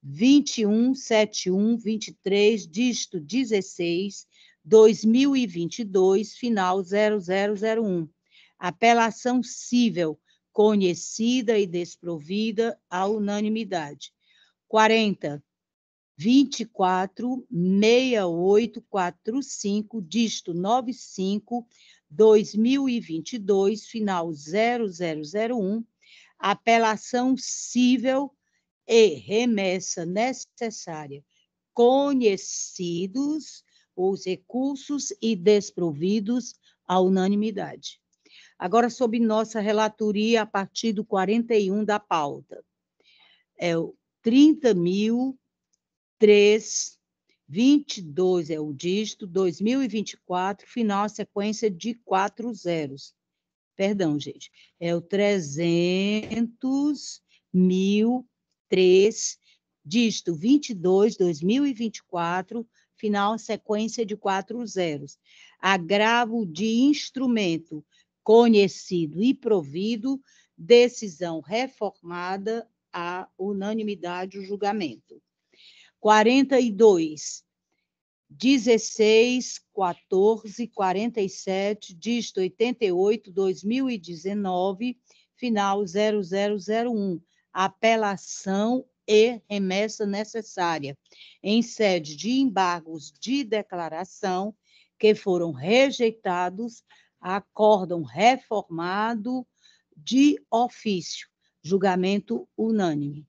21, 71, 23, dígito 16, 2022, final 0001. Apelação cível conhecida e desprovida, à unanimidade. 40, 24, 6845, dígito 95, 2022, final 0001, apelação cível e remessa necessária, conhecidos os recursos e desprovidos, à unanimidade. Agora, sob nossa relatoria, a partir do 41 da pauta. É o 30.003, 22 é o dígito, 2024, final, sequência de 4 zeros. Perdão, gente. É o 300.003, dígito 22, 2024, final, sequência de 4 zeros. Agravo de instrumento conhecido e provido, decisão reformada, à unanimidade do julgamento. 42, 16, 14, 47, dígito 88, 2019, final 0001, apelação e remessa necessária, em sede de embargos de declaração que foram rejeitados, acórdão reformado de ofício, julgamento unânime.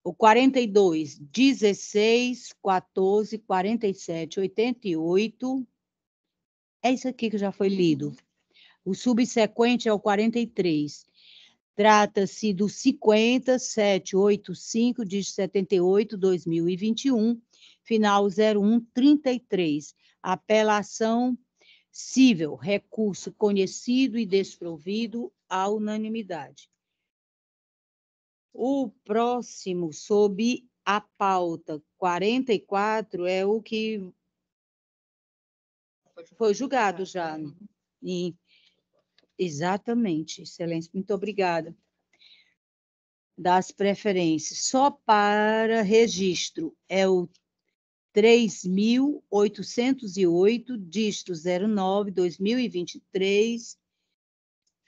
O 42, 16, 14, 47, 88, é isso aqui que já foi lido. O subsequente é o 43. Trata-se do 50.785 de 78, 2021, final 0133. Apelação cível, recurso conhecido e desprovido, à unanimidade. O próximo, sob a pauta 44, é o que foi julgado já. Exatamente, Excelência, muito obrigada. Das preferências. Só para registro, é o 3.808, dígito 09, 2023,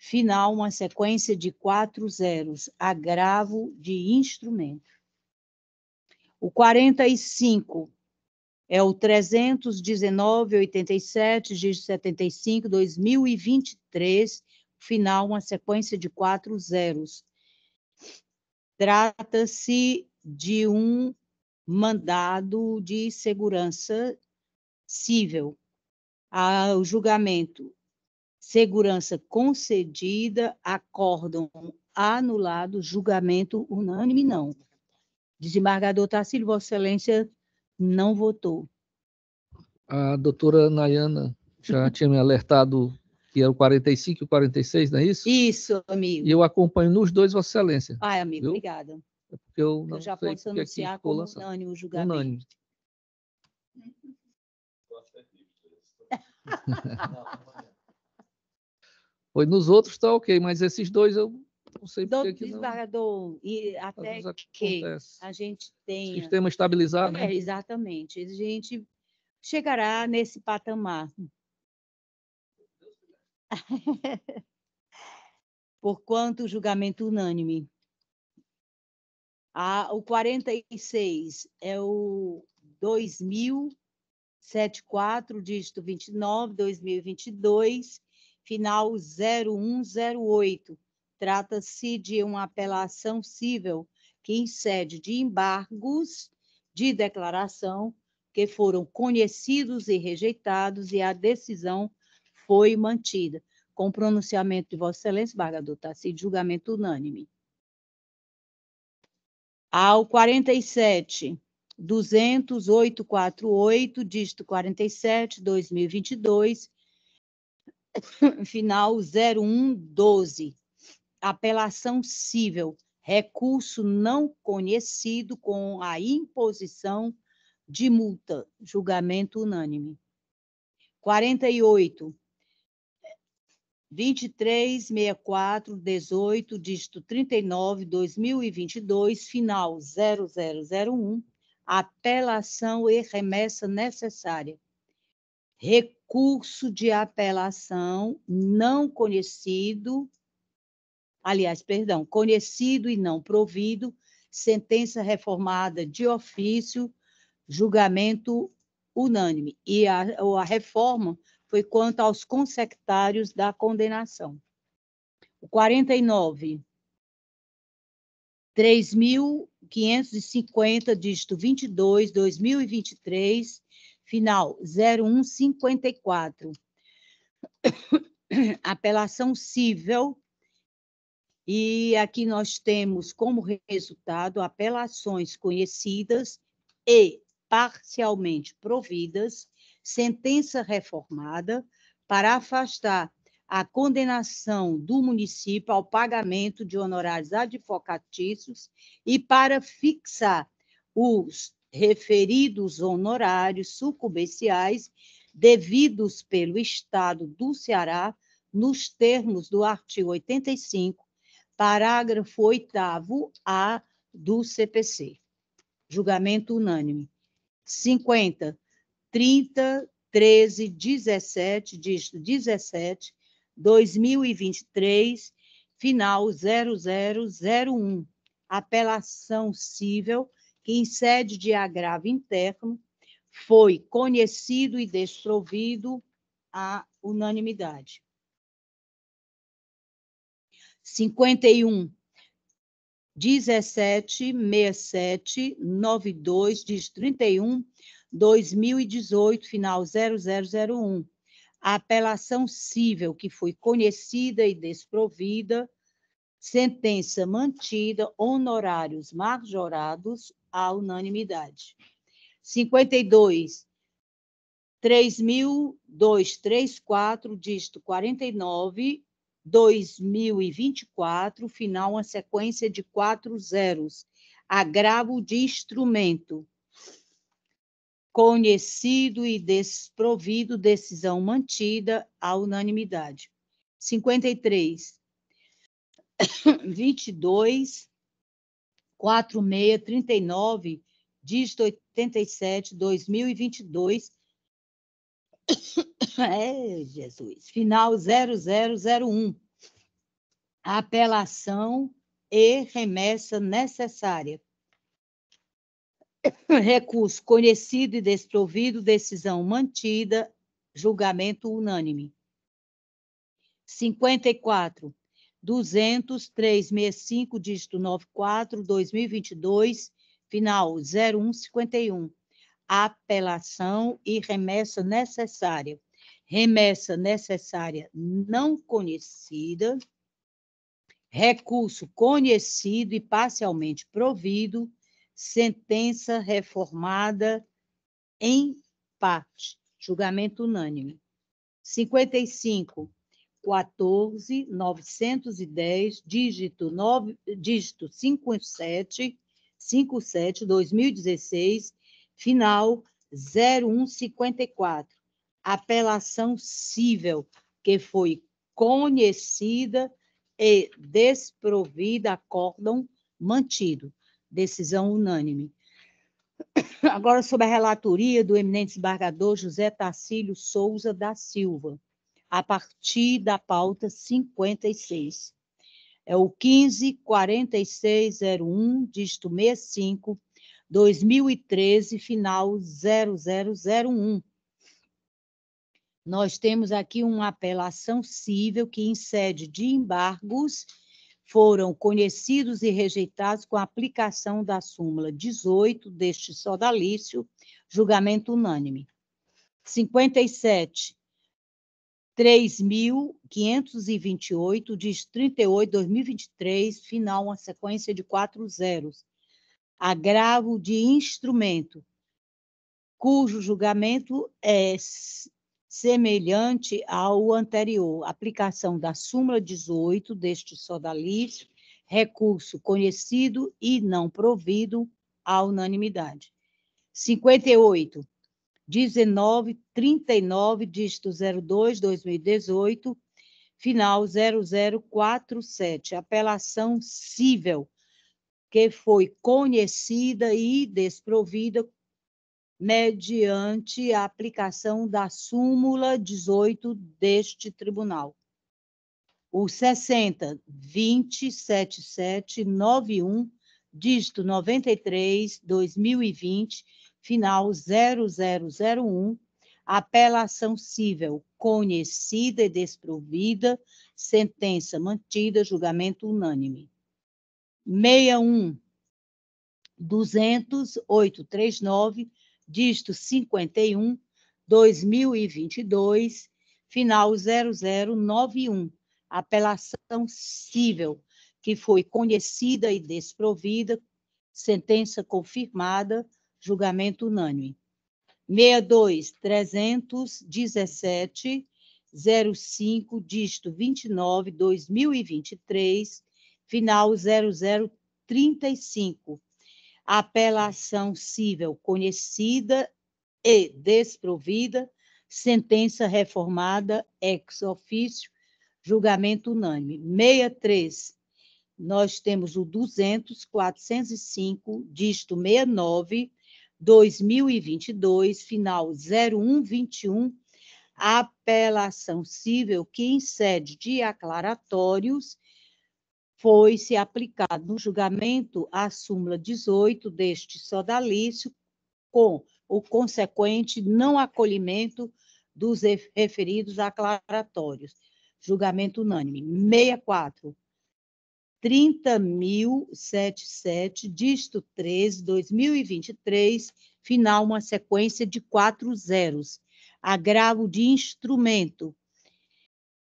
final, uma sequência de 4 zeros, agravo de instrumento. O 45 é o 319,87, dígito 75, 2023, final, uma sequência de 4 zeros. Trata-se de um mandado de segurança cível. Ao julgamento, segurança concedida, acórdão anulado, julgamento unânime, não. Desembargador Tarcílio, Vossa Excelência não votou. A doutora Nayana já tinha me alertado que era o 45 e o 46, não é isso? Isso, amigo. E eu acompanho nos dois, Vossa Excelência. Ai, amigo, viu? Obrigada. É porque eu não já sei posso anunciar como unânime o julgamento. Unânime. Foi nos outros, está ok, mas esses dois eu não sei porque que não. Desembargador, e até que a gente tenha... Sistema estabilizado, né? Exatamente. A gente chegará nesse patamar. Porquanto o julgamento unânime. O 46 é o 2074, dígito 29, 2022, final 0108. Trata-se de uma apelação cível que, em sede de embargos de declaração, que foram conhecidos e rejeitados, e a decisão foi mantida. Com pronunciamento de Vossa Excelência, embargador Tarcísio, julgamento unânime. Ao 47, 20848, dígito 47, 2022, final 0112. Apelação cível, recurso não conhecido com a imposição de multa, julgamento unânime. 48, 2364, 18, dígito 39, 2022, final 0001, apelação e remessa necessária. Recurso de apelação não conhecido, conhecido e não provido, sentença reformada de ofício, julgamento unânime. E a reforma foi quanto aos consectários da condenação. O 49, 3.550, dígito 22, 2023, final 0154. Apelação cível. E aqui nós temos como resultado apelações conhecidas e parcialmente providas, sentença reformada para afastar a condenação do município ao pagamento de honorários advocatícios e para fixar os referidos honorários sucumbenciais devidos pelo Estado do Ceará nos termos do artigo 85, parágrafo 8º-A do CPC. Julgamento unânime. 50, 30, 13, 17, dígito 17, 2023, final 0001. Apelação cível que, em sede de agravo interno, foi conhecido e desprovido à unanimidade. 51, 17, 67, 92, dígito 31, 2018, final 0001. A apelação cível que foi conhecida e desprovida, sentença mantida, honorários majorados à unanimidade. 52, 3.234, dígito 49, 2024, final uma sequência de 4 zeros. Agravo de instrumento. Conhecido e desprovido, decisão mantida à unanimidade. 53, 22, 46, 39, dígito 87, 2022. Jesus. Final 0001. Apelação e remessa necessária. Recurso conhecido e desprovido, decisão mantida, julgamento unânime. 54, 200, 365, dígito 94, 2022, final 0151. Apelação e remessa necessária. Remessa necessária não conhecida, recurso conhecido e parcialmente provido, sentença reformada em parte, julgamento unânime. 55, 14, 910, dígito 57, 2016, final 0154. Apelação cível que foi conhecida e desprovida, acórdão mantido. Decisão unânime. Agora, sobre a relatoria do eminente desembargador José Tarcílio Souza da Silva, a partir da pauta 56. É o 154601, dígito 65, 2013, final 0001. Nós temos aqui uma apelação cível que, em sede de embargos, foram conhecidos e rejeitados com a aplicação da súmula 18 deste sodalício, julgamento unânime. 57, 3.528, dígito 38, 2023, final, uma sequência de 4 zeros. Agravo de instrumento, cujo julgamento é semelhante ao anterior. Aplicação da súmula 18 deste sodalício, recurso conhecido e não provido à unanimidade. 58. 1939, dígito 02, 2018, final 0047, apelação cível, que foi conhecida e desprovida mediante a aplicação da súmula 18 deste tribunal. O 60, 27791, dígito 93, 2020, final 0001, apelação cível conhecida e desprovida, sentença mantida, julgamento unânime. 61, 200.839, dígito 51, 2022, final 0091, apelação cível que foi conhecida e desprovida, sentença confirmada, julgamento unânime. 62, 317, 05, dígito 29, 2023, final 0035. Apelação cível conhecida e desprovida, sentença reformada ex officio, julgamento unânime. 63, nós temos o 200, 405, dígito 69, 2022, final 0121, apelação cível que, em sede de aclaratórios, foi-se aplicado no julgamento a súmula 18 deste sodalício, com o consequente não acolhimento dos referidos aclaratórios. Julgamento unânime. 64. 30.077, dígito 13, 2023, final, uma sequência de 4 zeros. Agravo de instrumento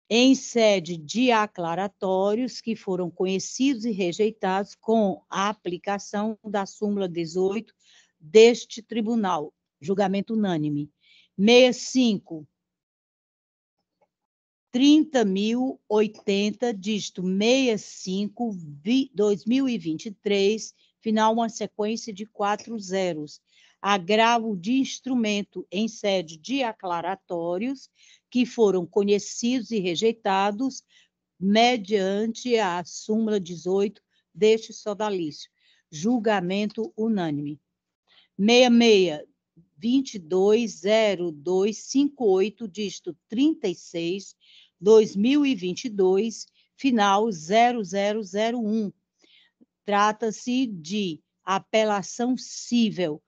em sede de aclaratórios que foram conhecidos e rejeitados com a aplicação da súmula 18 deste tribunal. Julgamento unânime. 65. 30.080, dígito 65, 2023, final, uma sequência de 4 zeros. Agravo de instrumento em sede de aclaratórios que foram conhecidos e rejeitados mediante a súmula 18 deste sodalício. Julgamento unânime. 66, 220258, dígito 36, 2022, final 0001. Trata-se de apelação cível,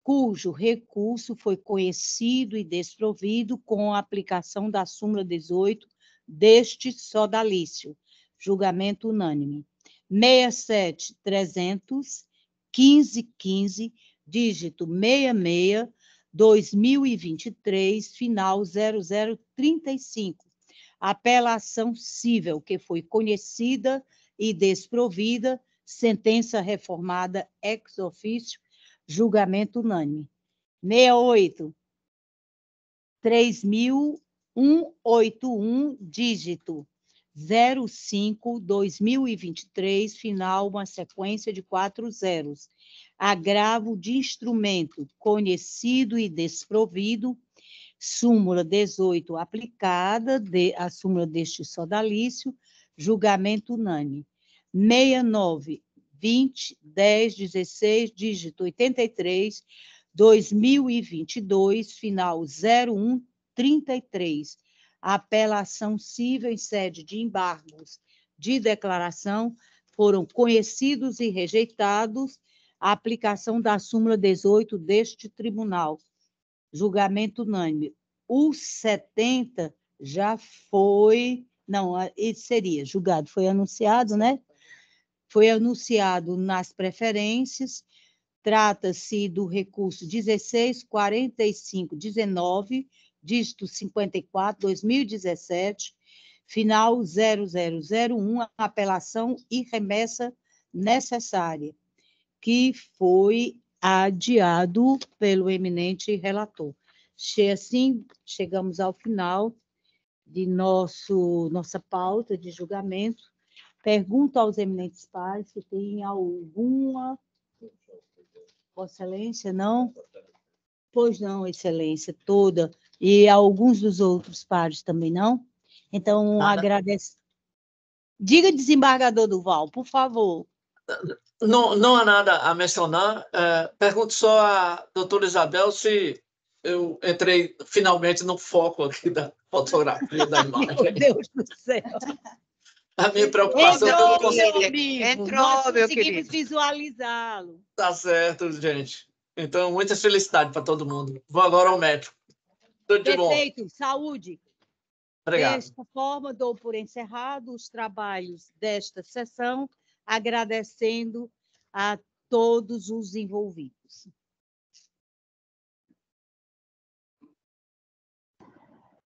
cujo recurso foi conhecido e desprovido com a aplicação da súmula 18 deste sodalício. Julgamento unânime. 67, 300, 1515, dígito 66, 2023, final 0035. Apelação cível que foi conhecida e desprovida, sentença reformada ex officio, julgamento unânime. 68, 3.181, dígito 05, 2023, final, uma sequência de 4 zeros. Agravo de instrumento conhecido e desprovido, súmula 18 aplicada, a súmula deste sodalício, julgamento unânime. 69, 20, 10, 16, dígito 83, 2022, final 0133. Apelação cível em sede de embargos de declaração foram conhecidos e rejeitados a aplicação da súmula 18 deste tribunal. Julgamento unânime. O 70 já foi... Não, ele seria julgado, foi anunciado, né? Foi anunciado nas preferências. Trata-se do recurso 164519, dígito 54, 2017, final 0001, apelação e remessa necessária, que foi adiado pelo eminente relator. Assim, chegamos ao final de nossa pauta de julgamento. Pergunto aos eminentes pares se tem alguma... Vossa Excelência, não? Pois não, Excelência, toda. E alguns dos outros pares também não? Então, agradeço. Diga, desembargador Duval, por favor. Não há nada a mencionar. Pergunto só à doutora Isabel se eu entrei finalmente no foco aqui da fotografia da imagem. Meu Deus do céu. A minha preocupação Entrou, é meu amigo. Entrou, Nós meu conseguimos visualizá-lo. Tá certo, gente. Então, muita felicidade para todo mundo. Vou agora ao médico. Tudo de bom. Perfeito, saúde. Obrigado. Desta forma, dou por encerrado os trabalhos desta sessão, agradecendo a todos os envolvidos.